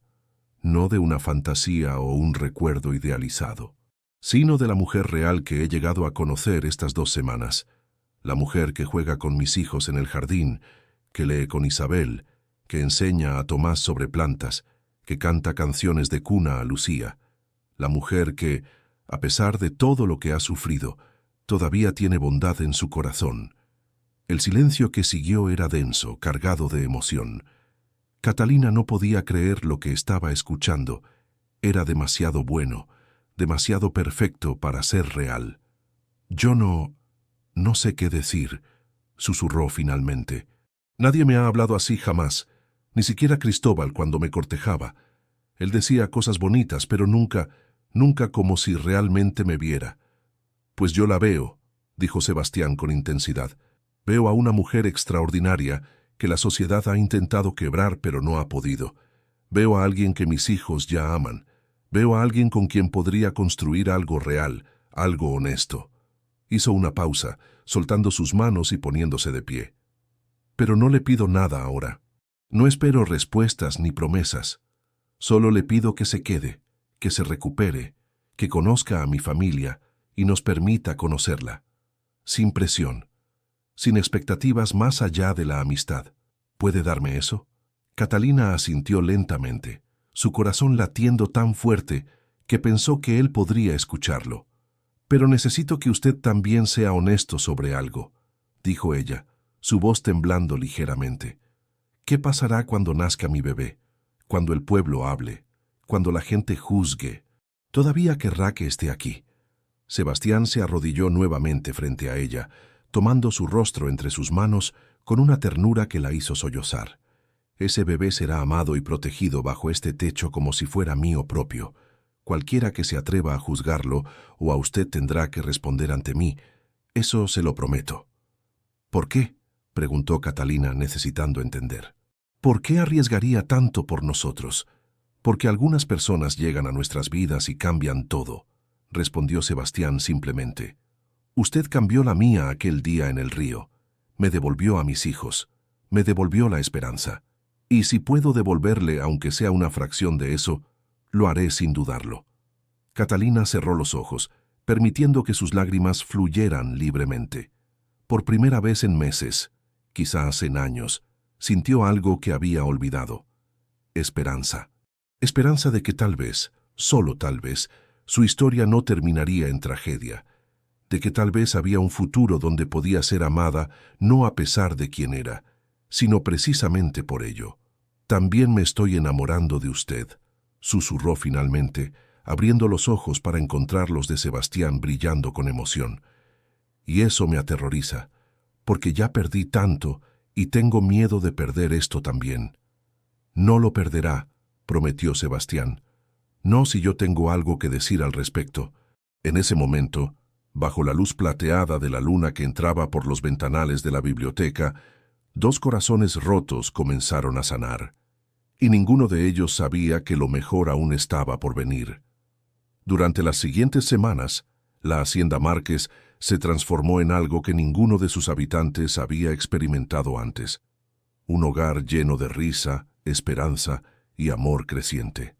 No de una fantasía o un recuerdo idealizado, sino de la mujer real que he llegado a conocer estas 2 semanas. La mujer que juega con mis hijos en el jardín, que lee con Isabel, que enseña a Tomás sobre plantas, que canta canciones de cuna a Lucía. La mujer que, a pesar de todo lo que ha sufrido, todavía tiene bondad en su corazón. El silencio que siguió era denso, cargado de emoción. Catalina no podía creer lo que estaba escuchando. Era demasiado bueno, demasiado perfecto para ser real. Yo no sé qué decir, susurró finalmente. Nadie me ha hablado así jamás, ni siquiera Cristóbal cuando me cortejaba. Él decía cosas bonitas, pero nunca como si realmente me viera. Pues yo la veo, dijo Sebastián con intensidad. Veo a una mujer extraordinaria que la sociedad ha intentado quebrar pero no ha podido. Veo a alguien que mis hijos ya aman. Veo a alguien con quien podría construir algo real, algo honesto. Hizo una pausa, soltando sus manos y poniéndose de pie. Pero no le pido nada ahora. No espero respuestas ni promesas. Solo le pido que se quede, que se recupere, que conozca a mi familia y nos permita conocerla. Sin presión, sin expectativas más allá de la amistad. ¿Puede darme eso? Catalina asintió lentamente, su corazón latiendo tan fuerte que pensó que él podría escucharlo. Pero necesito que usted también sea honesto sobre algo, dijo ella, su voz temblando ligeramente. ¿Qué pasará cuando nazca mi bebé? Cuando el pueblo hable, cuando la gente juzgue. ¿Todavía querrá que esté aquí? Sebastián se arrodilló nuevamente frente a ella, tomando su rostro entre sus manos con una ternura que la hizo sollozar. Ese bebé será amado y protegido bajo este techo como si fuera mío propio. Cualquiera que se atreva a juzgarlo, o a usted tendrá que responder ante mí. Eso se lo prometo. ¿Por qué?, preguntó Catalina, necesitando entender. ¿Por qué arriesgaría tanto por nosotros? Porque algunas personas llegan a nuestras vidas y cambian todo, respondió Sebastián simplemente. Usted cambió la mía aquel día en el río. Me devolvió a mis hijos. Me devolvió la esperanza. Y si puedo devolverle, aunque sea una fracción de eso, lo haré sin dudarlo. Catalina cerró los ojos, permitiendo que sus lágrimas fluyeran libremente. Por primera vez en meses, quizás en años, sintió algo que había olvidado. Esperanza. Esperanza de que tal vez, solo tal vez, su historia no terminaría en tragedia, de que tal vez había un futuro donde podía ser amada no a pesar de quién era, sino precisamente por ello. También me estoy enamorando de usted, susurró finalmente, abriendo los ojos para encontrar los de Sebastián brillando con emoción. Y eso me aterroriza, porque ya perdí tanto y tengo miedo de perder esto también. No lo perderá, prometió Sebastián. No si yo tengo algo que decir al respecto. En ese momento, bajo la luz plateada de la luna que entraba por los ventanales de la biblioteca, dos corazones rotos comenzaron a sanar, y ninguno de ellos sabía que lo mejor aún estaba por venir. Durante las siguientes semanas, la Hacienda Márquez se transformó en algo que ninguno de sus habitantes había experimentado antes. Un hogar lleno de risa, esperanza y amor creciente.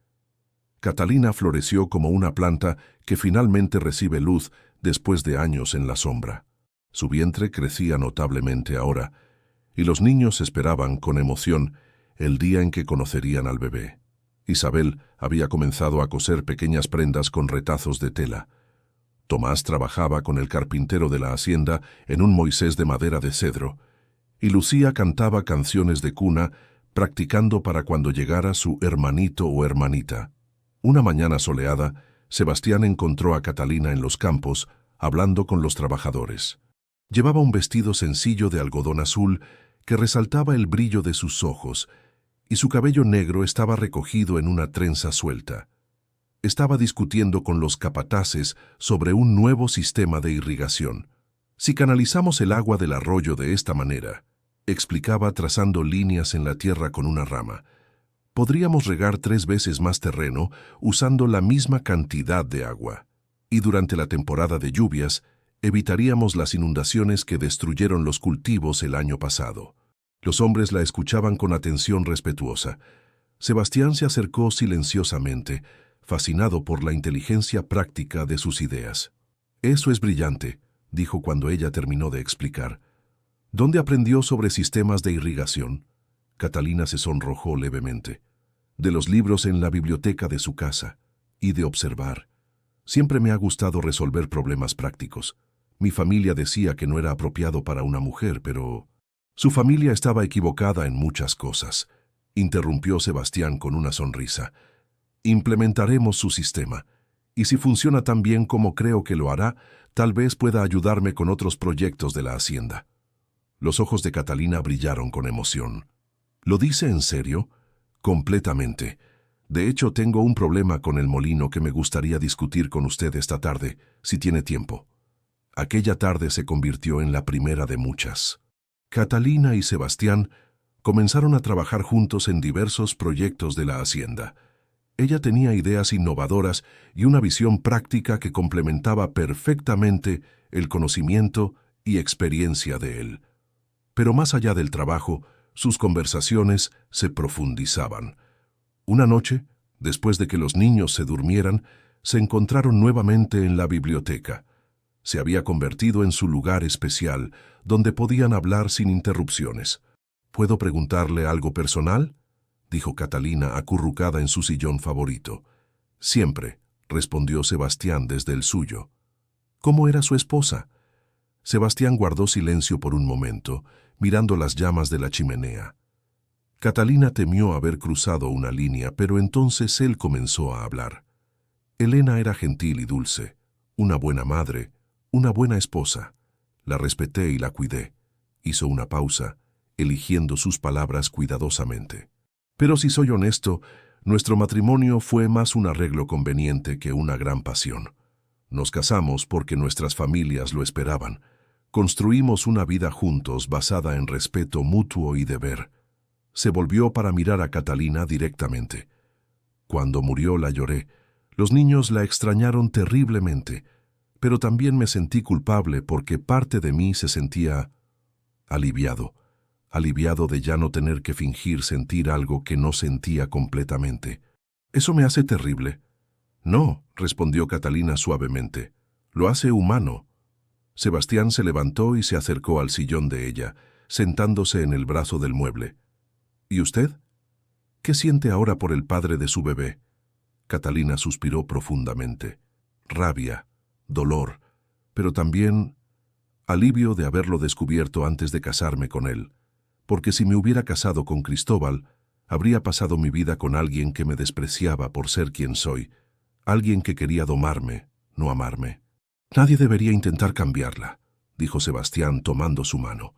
Catalina floreció como una planta que finalmente recibe luz después de años en la sombra. Su vientre crecía notablemente ahora, y los niños esperaban con emoción el día en que conocerían al bebé. Isabel había comenzado a coser pequeñas prendas con retazos de tela. Tomás trabajaba con el carpintero de la hacienda en un Moisés de madera de cedro, y Lucía cantaba canciones de cuna, practicando para cuando llegara su hermanito o hermanita. Una mañana soleada, Sebastián encontró a Catalina en los campos, hablando con los trabajadores. Llevaba un vestido sencillo de algodón azul que resaltaba el brillo de sus ojos, y su cabello negro estaba recogido en una trenza suelta. Estaba discutiendo con los capataces sobre un nuevo sistema de irrigación. Si canalizamos el agua del arroyo de esta manera, explicaba trazando líneas en la tierra con una rama, podríamos regar 3 veces más terreno usando la misma cantidad de agua. Y durante la temporada de lluvias, evitaríamos las inundaciones que destruyeron los cultivos el año pasado. Los hombres la escuchaban con atención respetuosa. Sebastián se acercó silenciosamente, fascinado por la inteligencia práctica de sus ideas. «Eso es brillante», dijo cuando ella terminó de explicar. «¿Dónde aprendió sobre sistemas de irrigación?» Catalina se sonrojó levemente. «De los libros en la biblioteca de su casa, y de observar. Siempre me ha gustado resolver problemas prácticos. Mi familia decía que no era apropiado para una mujer, pero...» «Su familia estaba equivocada en muchas cosas», interrumpió Sebastián con una sonrisa. «Implementaremos su sistema, y si funciona tan bien como creo que lo hará, tal vez pueda ayudarme con otros proyectos de la hacienda». Los ojos de Catalina brillaron con emoción. «¿Lo dice en serio?» «Completamente. De hecho, tengo un problema con el molino que me gustaría discutir con usted esta tarde, si tiene tiempo». Aquella tarde se convirtió en la primera de muchas. Catalina y Sebastián comenzaron a trabajar juntos en diversos proyectos de la hacienda. Ella tenía ideas innovadoras y una visión práctica que complementaba perfectamente el conocimiento y experiencia de él. Pero más allá del trabajo, sus conversaciones se profundizaban. Una noche, después de que los niños se durmieran, se encontraron nuevamente en la biblioteca. Se había convertido en su lugar especial, donde podían hablar sin interrupciones. ¿Puedo preguntarle algo personal?, dijo Catalina acurrucada en su sillón favorito. Siempre, respondió Sebastián desde el suyo. ¿Cómo era su esposa? Sebastián guardó silencio por un momento, mirando las llamas de la chimenea. Catalina temió haber cruzado una línea, pero entonces él comenzó a hablar. Elena era gentil y dulce, una buena madre, una buena esposa. La respeté y la cuidé. Hizo una pausa, eligiendo sus palabras cuidadosamente. Pero si soy honesto, nuestro matrimonio fue más un arreglo conveniente que una gran pasión. Nos casamos porque nuestras familias lo esperaban. Construimos una vida juntos basada en respeto mutuo y deber. Se volvió para mirar a Catalina directamente. Cuando murió la lloré. Los niños la extrañaron terriblemente, pero también me sentí culpable porque parte de mí se sentía aliviado de ya no tener que fingir sentir algo que no sentía completamente. ¿Eso me hace terrible? No, respondió Catalina suavemente. Lo hace humano. Sebastián se levantó y se acercó al sillón de ella, sentándose en el brazo del mueble. ¿Y usted? ¿Qué siente ahora por el padre de su bebé? Catalina suspiró profundamente. Rabia, dolor, pero también alivio de haberlo descubierto antes de casarme con él. Porque si me hubiera casado con Cristóbal, habría pasado mi vida con alguien que me despreciaba por ser quien soy, alguien que quería domarme, no amarme. Nadie debería intentar cambiarla, dijo Sebastián tomando su mano.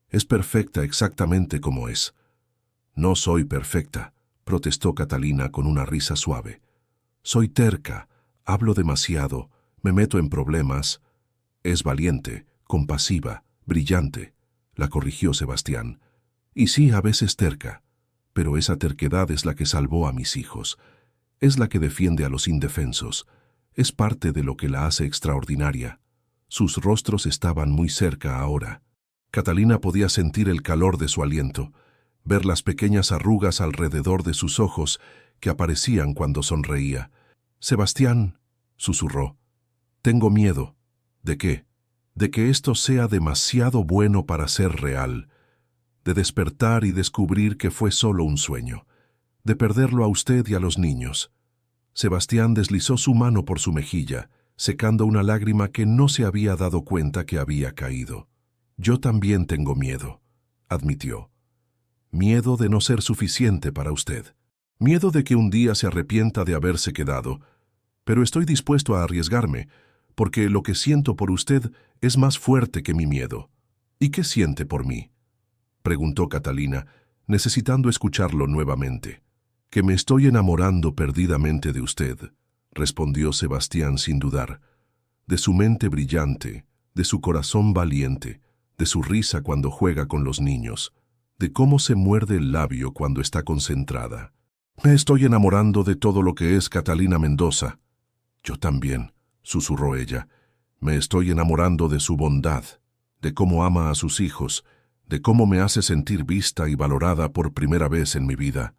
Es perfecta exactamente como es. No soy perfecta, protestó Catalina con una risa suave. Soy terca, hablo demasiado, me meto en problemas. Es valiente, compasiva, brillante, la corrigió Sebastián. Y sí, a veces terca, pero esa terquedad es la que salvó a mis hijos. Es la que defiende a los indefensos. Es parte de lo que la hace extraordinaria. Sus rostros estaban muy cerca ahora. Catalina podía sentir el calor de su aliento, ver las pequeñas arrugas alrededor de sus ojos que aparecían cuando sonreía. Sebastián, susurró, tengo miedo. ¿De qué? De que esto sea demasiado bueno para ser real, de despertar y descubrir que fue solo un sueño, de perderlo a usted y a los niños. Sebastián deslizó su mano por su mejilla, secando una lágrima que no se había dado cuenta que había caído. Yo también tengo miedo, admitió. Miedo de no ser suficiente para usted. Miedo de que un día se arrepienta de haberse quedado. Pero estoy dispuesto a arriesgarme, porque lo que siento por usted es más fuerte que mi miedo. ¿Y qué siente por mí?, preguntó Catalina, necesitando escucharlo nuevamente. Que me estoy enamorando perdidamente de usted, respondió Sebastián sin dudar. De su mente brillante, de su corazón valiente, de su risa cuando juega con los niños, de cómo se muerde el labio cuando está concentrada. Me estoy enamorando de todo lo que es Catalina Mendoza. Yo también, susurró ella. Me estoy enamorando de su bondad, de cómo ama a sus hijos, de cómo me hace sentir vista y valorada por primera vez en mi vida.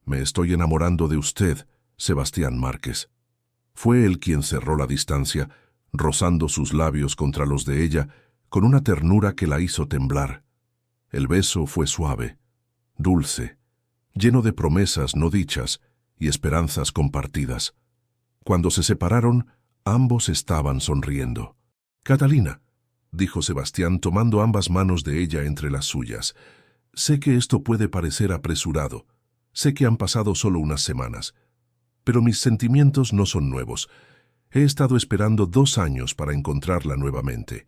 Me estoy enamorando de usted, Sebastián Márquez. Fue él quien cerró la distancia, rozando sus labios contra los de ella, con una ternura que la hizo temblar. El beso fue suave, dulce, lleno de promesas no dichas y esperanzas compartidas. Cuando se separaron, ambos estaban sonriendo. Catalina, dijo Sebastián tomando ambas manos de ella entre las suyas, sé que esto puede parecer apresurado, sé que han pasado solo unas semanas, pero mis sentimientos no son nuevos. He estado esperando 2 años para encontrarla nuevamente,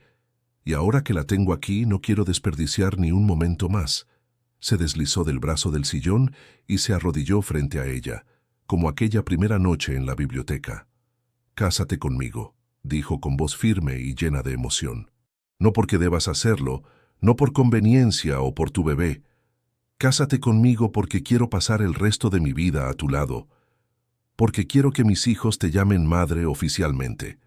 y ahora que la tengo aquí no quiero desperdiciar ni un momento más. Se deslizó del brazo del sillón y se arrodilló frente a ella, como aquella primera noche en la biblioteca. Cásate conmigo, dijo con voz firme y llena de emoción. No porque debas hacerlo, no por conveniencia o por tu bebé. Cásate conmigo porque quiero pasar el resto de mi vida a tu lado, porque quiero que mis hijos te llamen madre oficialmente,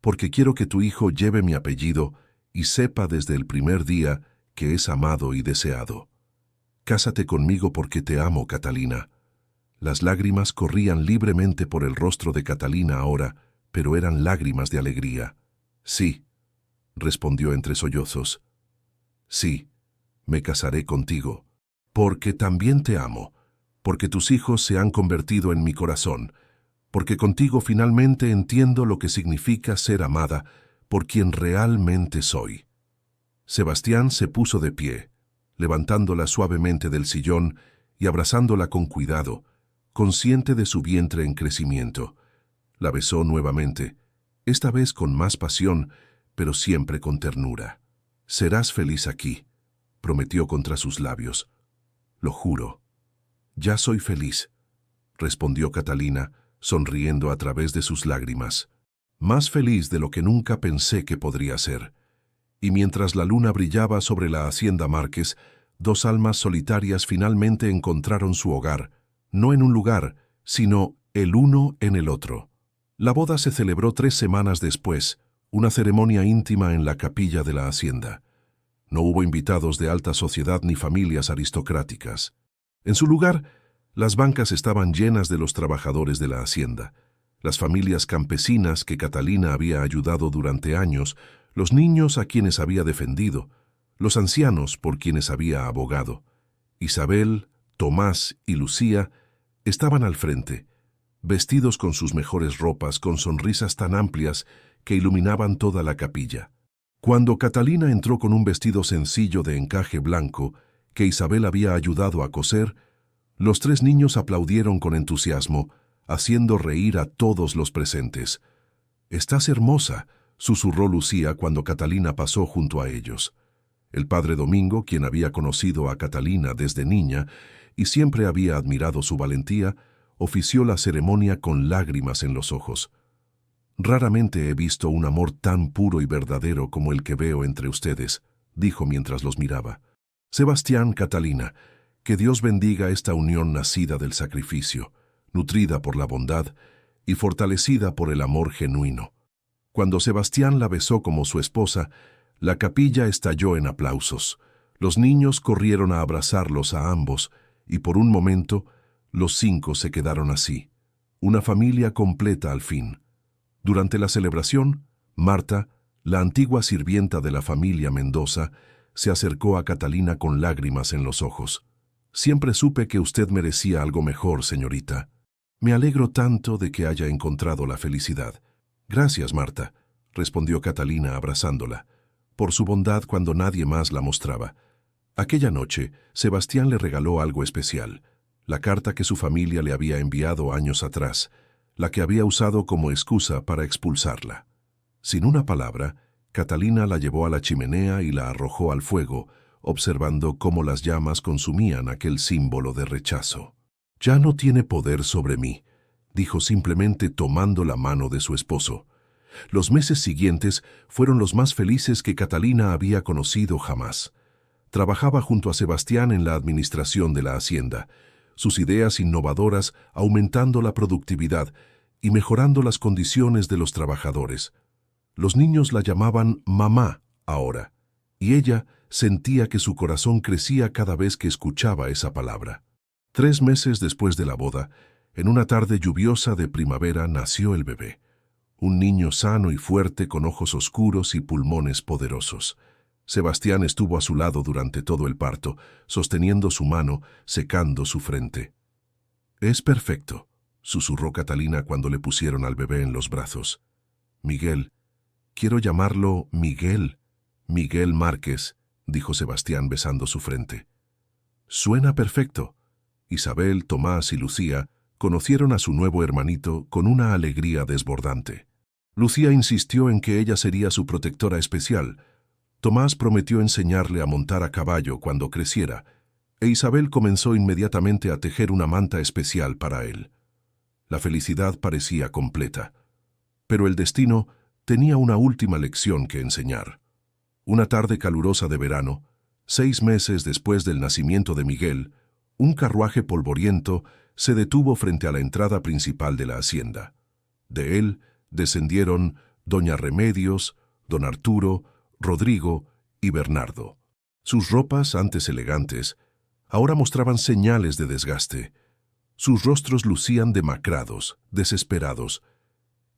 porque quiero que tu hijo lleve mi apellido y sepa desde el primer día que es amado y deseado. Cásate conmigo porque te amo, Catalina. Las lágrimas corrían libremente por el rostro de Catalina ahora, pero eran lágrimas de alegría. Sí, respondió entre sollozos. Sí, me casaré contigo, porque también te amo, porque tus hijos se han convertido en mi corazón, porque contigo finalmente entiendo lo que significa ser amada por quien realmente soy. Sebastián se puso de pie, levantándola suavemente del sillón y abrazándola con cuidado, consciente de su vientre en crecimiento. La besó nuevamente, esta vez con más pasión, pero siempre con ternura. Serás feliz aquí, prometió contra sus labios. Lo juro. Ya soy feliz, respondió Catalina, sonriendo a través de sus lágrimas. Más feliz de lo que nunca pensé que podría ser. Y mientras la luna brillaba sobre la hacienda Márquez, dos almas solitarias finalmente encontraron su hogar, no en un lugar, sino el uno en el otro. La boda se celebró 3 semanas después, una ceremonia íntima en la capilla de la hacienda. No hubo invitados de alta sociedad ni familias aristocráticas. En su lugar, las bancas estaban llenas de los trabajadores de la hacienda, las familias campesinas que Catalina había ayudado durante años, los niños a quienes había defendido, los ancianos por quienes había abogado. Isabel, Tomás y Lucía estaban al frente, vestidos con sus mejores ropas, con sonrisas tan amplias que iluminaban toda la capilla. Cuando Catalina entró con un vestido sencillo de encaje blanco que Isabel había ayudado a coser, los 3 niños aplaudieron con entusiasmo, haciendo reír a todos los presentes. «Estás hermosa», susurró Lucía cuando Catalina pasó junto a ellos. El padre Domingo, quien había conocido a Catalina desde niña y siempre había admirado su valentía, ofició la ceremonia con lágrimas en los ojos. «Raramente he visto un amor tan puro y verdadero como el que veo entre ustedes», dijo mientras los miraba. «Sebastián, Catalina, que Dios bendiga esta unión nacida del sacrificio, nutrida por la bondad y fortalecida por el amor genuino». Cuando Sebastián la besó como su esposa, la capilla estalló en aplausos. Los niños corrieron a abrazarlos a ambos, y por un momento, los 5 se quedaron así, una familia completa al fin. Durante la celebración, Marta, la antigua sirvienta de la familia Mendoza, se acercó a Catalina con lágrimas en los ojos. «Siempre supe que usted merecía algo mejor, señorita. Me alegro tanto de que haya encontrado la felicidad». «Gracias, Marta», respondió Catalina abrazándola, por su bondad cuando nadie más la mostraba. Aquella noche, Sebastián le regaló algo especial, la carta que su familia le había enviado años atrás, la que había usado como excusa para expulsarla. Sin una palabra, Catalina la llevó a la chimenea y la arrojó al fuego, observando cómo las llamas consumían aquel símbolo de rechazo. «Ya no tiene poder sobre mí», dijo simplemente tomando la mano de su esposo. Los meses siguientes fueron los más felices que Catalina había conocido jamás. Trabajaba junto a Sebastián en la administración de la hacienda, sus ideas innovadoras aumentando la productividad y mejorando las condiciones de los trabajadores. Los niños la llamaban mamá ahora, y ella sentía que su corazón crecía cada vez que escuchaba esa palabra. 3 meses después de la boda, en una tarde lluviosa de primavera nació el bebé. Un niño sano y fuerte con ojos oscuros y pulmones poderosos. Sebastián estuvo a su lado durante todo el parto, sosteniendo su mano, secando su frente. «Es perfecto», susurró Catalina cuando le pusieron al bebé en los brazos. «Miguel, quiero llamarlo Miguel. Miguel Márquez», dijo Sebastián besando su frente. «Suena perfecto». Isabel, Tomás y Lucía conocieron a su nuevo hermanito con una alegría desbordante. Lucía insistió en que ella sería su protectora especial. Tomás prometió enseñarle a montar a caballo cuando creciera, e Isabel comenzó inmediatamente a tejer una manta especial para él. La felicidad parecía completa, pero el destino tenía una última lección que enseñar. Una tarde calurosa de verano, 6 meses después del nacimiento de Miguel, un carruaje polvoriento se detuvo frente a la entrada principal de la hacienda. De él descendieron doña Remedios, don Arturo, Rodrigo y Bernardo. Sus ropas, antes elegantes, ahora mostraban señales de desgaste. Sus rostros lucían demacrados, desesperados.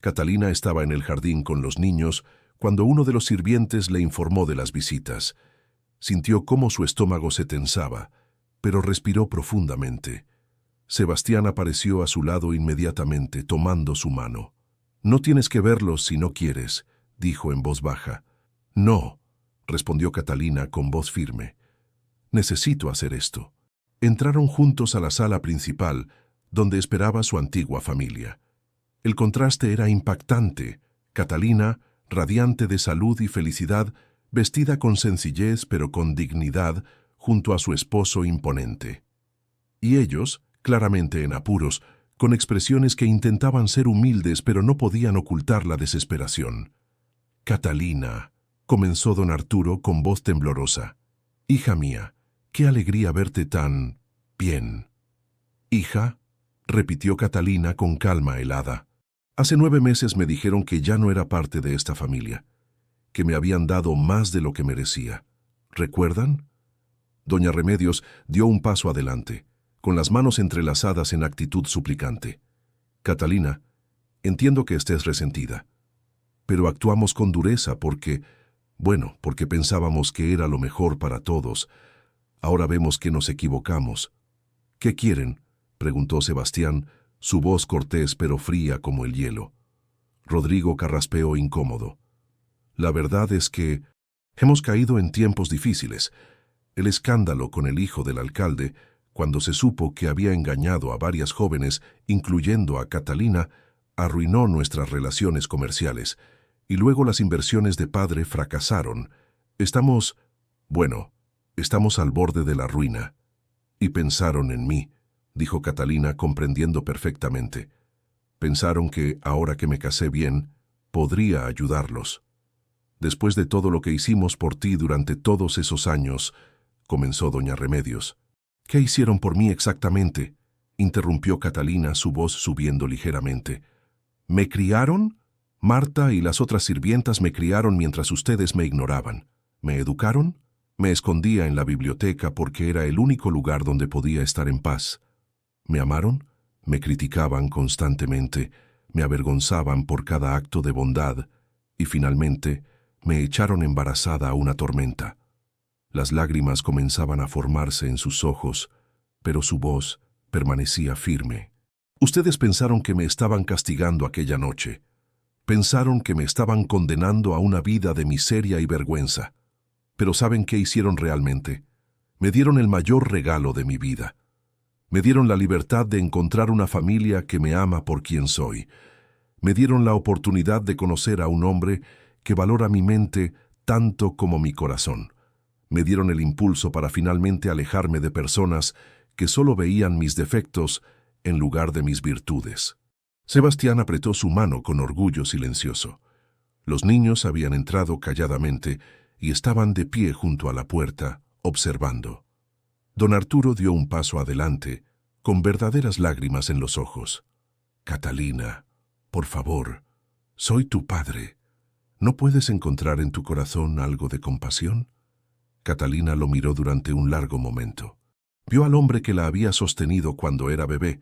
Catalina estaba en el jardín con los niños cuando uno de los sirvientes le informó de las visitas. Sintió cómo su estómago se tensaba, pero respiró profundamente. Sebastián apareció a su lado inmediatamente, tomando su mano. «No tienes que verlos si no quieres», dijo en voz baja. «No», respondió Catalina con voz firme. «Necesito hacer esto». Entraron juntos a la sala principal, donde esperaba su antigua familia. El contraste era impactante. Catalina, radiante de salud y felicidad, vestida con sencillez pero con dignidad, junto a su esposo imponente. Y ellos, claramente en apuros, con expresiones que intentaban ser humildes pero no podían ocultar la desesperación. «Catalina», comenzó don Arturo con voz temblorosa. «Hija mía, qué alegría verte tan bien». «Hija», repitió Catalina con calma helada. «Hace 9 meses me dijeron que ya no era parte de esta familia, que me habían dado más de lo que merecía. ¿Recuerdan?». Doña Remedios dio un paso adelante, con las manos entrelazadas en actitud suplicante. «Catalina, entiendo que estés resentida, pero actuamos con dureza porque pensábamos que era lo mejor para todos. Ahora vemos que nos equivocamos». «¿Qué quieren?», preguntó Sebastián, su voz cortés pero fría como el hielo. Rodrigo carraspeó incómodo. «La verdad es que hemos caído en tiempos difíciles. El escándalo con el hijo del alcalde, cuando se supo que había engañado a varias jóvenes, incluyendo a Catalina, arruinó nuestras relaciones comerciales, y luego las inversiones de padre fracasaron. Estamos al borde de la ruina». «Y pensaron en mí», dijo Catalina, comprendiendo perfectamente. «Pensaron que, ahora que me casé bien, podría ayudarlos». «Después de todo lo que hicimos por ti durante todos esos años», comenzó doña Remedios. «¿Qué hicieron por mí exactamente?», interrumpió Catalina, su voz subiendo ligeramente. «¿Me criaron? Marta y las otras sirvientas me criaron mientras ustedes me ignoraban. ¿Me educaron? Me escondía en la biblioteca porque era el único lugar donde podía estar en paz. ¿Me amaron? Me criticaban constantemente, me avergonzaban por cada acto de bondad y finalmente me echaron embarazada a una tormenta». Las lágrimas comenzaban a formarse en sus ojos, pero su voz permanecía firme. «Ustedes pensaron que me estaban castigando aquella noche. Pensaron que me estaban condenando a una vida de miseria y vergüenza. Pero ¿saben qué hicieron realmente? Me dieron el mayor regalo de mi vida. Me dieron la libertad de encontrar una familia que me ama por quien soy. Me dieron la oportunidad de conocer a un hombre que valora mi mente tanto como mi corazón. Me dieron el impulso para finalmente alejarme de personas que solo veían mis defectos en lugar de mis virtudes». Sebastián apretó su mano con orgullo silencioso. Los niños habían entrado calladamente y estaban de pie junto a la puerta, observando. Don Arturo dio un paso adelante, con verdaderas lágrimas en los ojos. «Catalina, por favor, soy tu padre. ¿No puedes encontrar en tu corazón algo de compasión?». Catalina lo miró durante un largo momento. Vio al hombre que la había sostenido cuando era bebé,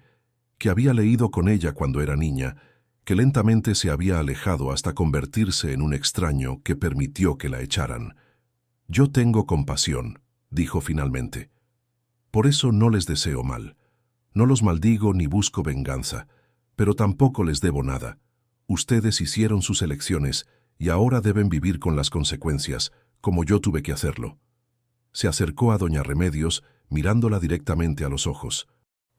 que había leído con ella cuando era niña, que lentamente se había alejado hasta convertirse en un extraño que permitió que la echaran. «Yo tengo compasión», dijo finalmente. «Por eso no les deseo mal. No los maldigo ni busco venganza, pero tampoco les debo nada. Ustedes hicieron sus elecciones y ahora deben vivir con las consecuencias, como yo tuve que hacerlo». Se acercó a doña Remedios, mirándola directamente a los ojos.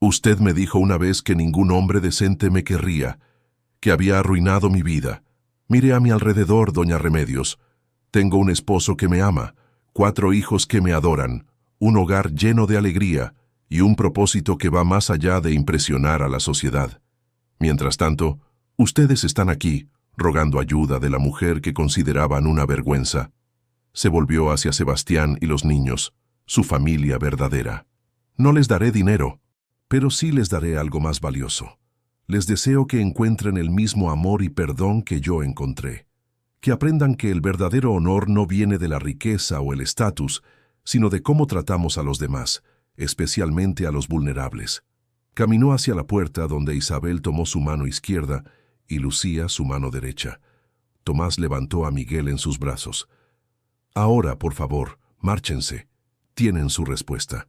«Usted me dijo una vez que ningún hombre decente me querría, que había arruinado mi vida. Mire a mi alrededor, doña Remedios. Tengo un esposo que me ama, 4 hijos que me adoran, un hogar lleno de alegría y un propósito que va más allá de impresionar a la sociedad. Mientras tanto, ustedes están aquí, rogando ayuda de la mujer que consideraban una vergüenza». Se volvió hacia Sebastián y los niños, su familia verdadera. «No les daré dinero, pero sí les daré algo más valioso. Les deseo que encuentren el mismo amor y perdón que yo encontré. Que aprendan que el verdadero honor no viene de la riqueza o el estatus, sino de cómo tratamos a los demás, especialmente a los vulnerables. Caminó hacia la puerta donde Isabel tomó su mano izquierda y Lucía su mano derecha. Tomás levantó a Miguel en sus brazos. Ahora, por favor, márchense. Tienen su respuesta.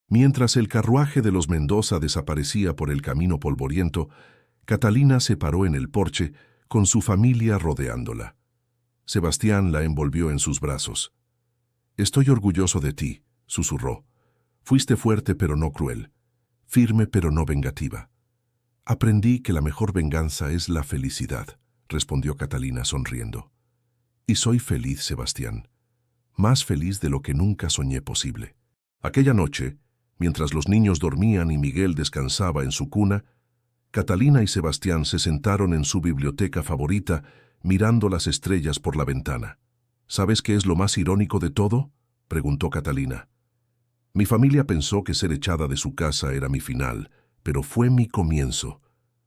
Mientras el carruaje de los Mendoza desaparecía por el camino polvoriento, Catalina se paró en el porche con su familia rodeándola. Sebastián la envolvió en sus brazos. «Estoy orgulloso de ti», susurró. «Fuiste fuerte pero no cruel, firme pero no vengativa». «Aprendí que la mejor venganza es la felicidad», respondió Catalina sonriendo. «Y soy feliz, Sebastián, más feliz de lo que nunca soñé posible». Aquella noche, mientras los niños dormían y Miguel descansaba en su cuna, Catalina y Sebastián se sentaron en su biblioteca favorita mirando las estrellas por la ventana. «¿Sabes qué es lo más irónico de todo?», preguntó Catalina. «Mi familia pensó que ser echada de su casa era mi final, pero fue mi comienzo.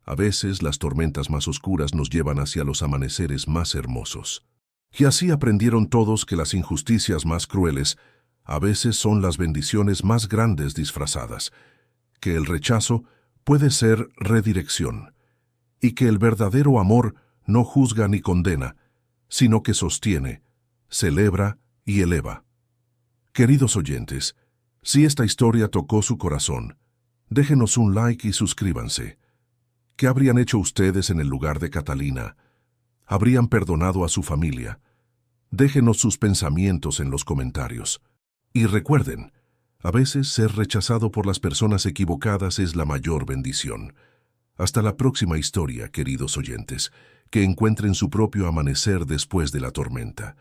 A veces las tormentas más oscuras nos llevan hacia los amaneceres más hermosos». Y así aprendieron todos que las injusticias más crueles a veces son las bendiciones más grandes disfrazadas, que el rechazo puede ser redirección, y que el verdadero amor no juzga ni condena, sino que sostiene, celebra y eleva. Queridos oyentes, si esta historia tocó su corazón, déjenos un like y suscríbanse. ¿Qué habrían hecho ustedes en el lugar de Catalina? ¿Habrían perdonado a su familia? Déjenos sus pensamientos en los comentarios. Y recuerden, a veces ser rechazado por las personas equivocadas es la mayor bendición. Hasta la próxima historia, queridos oyentes, que encuentren su propio amanecer después de la tormenta.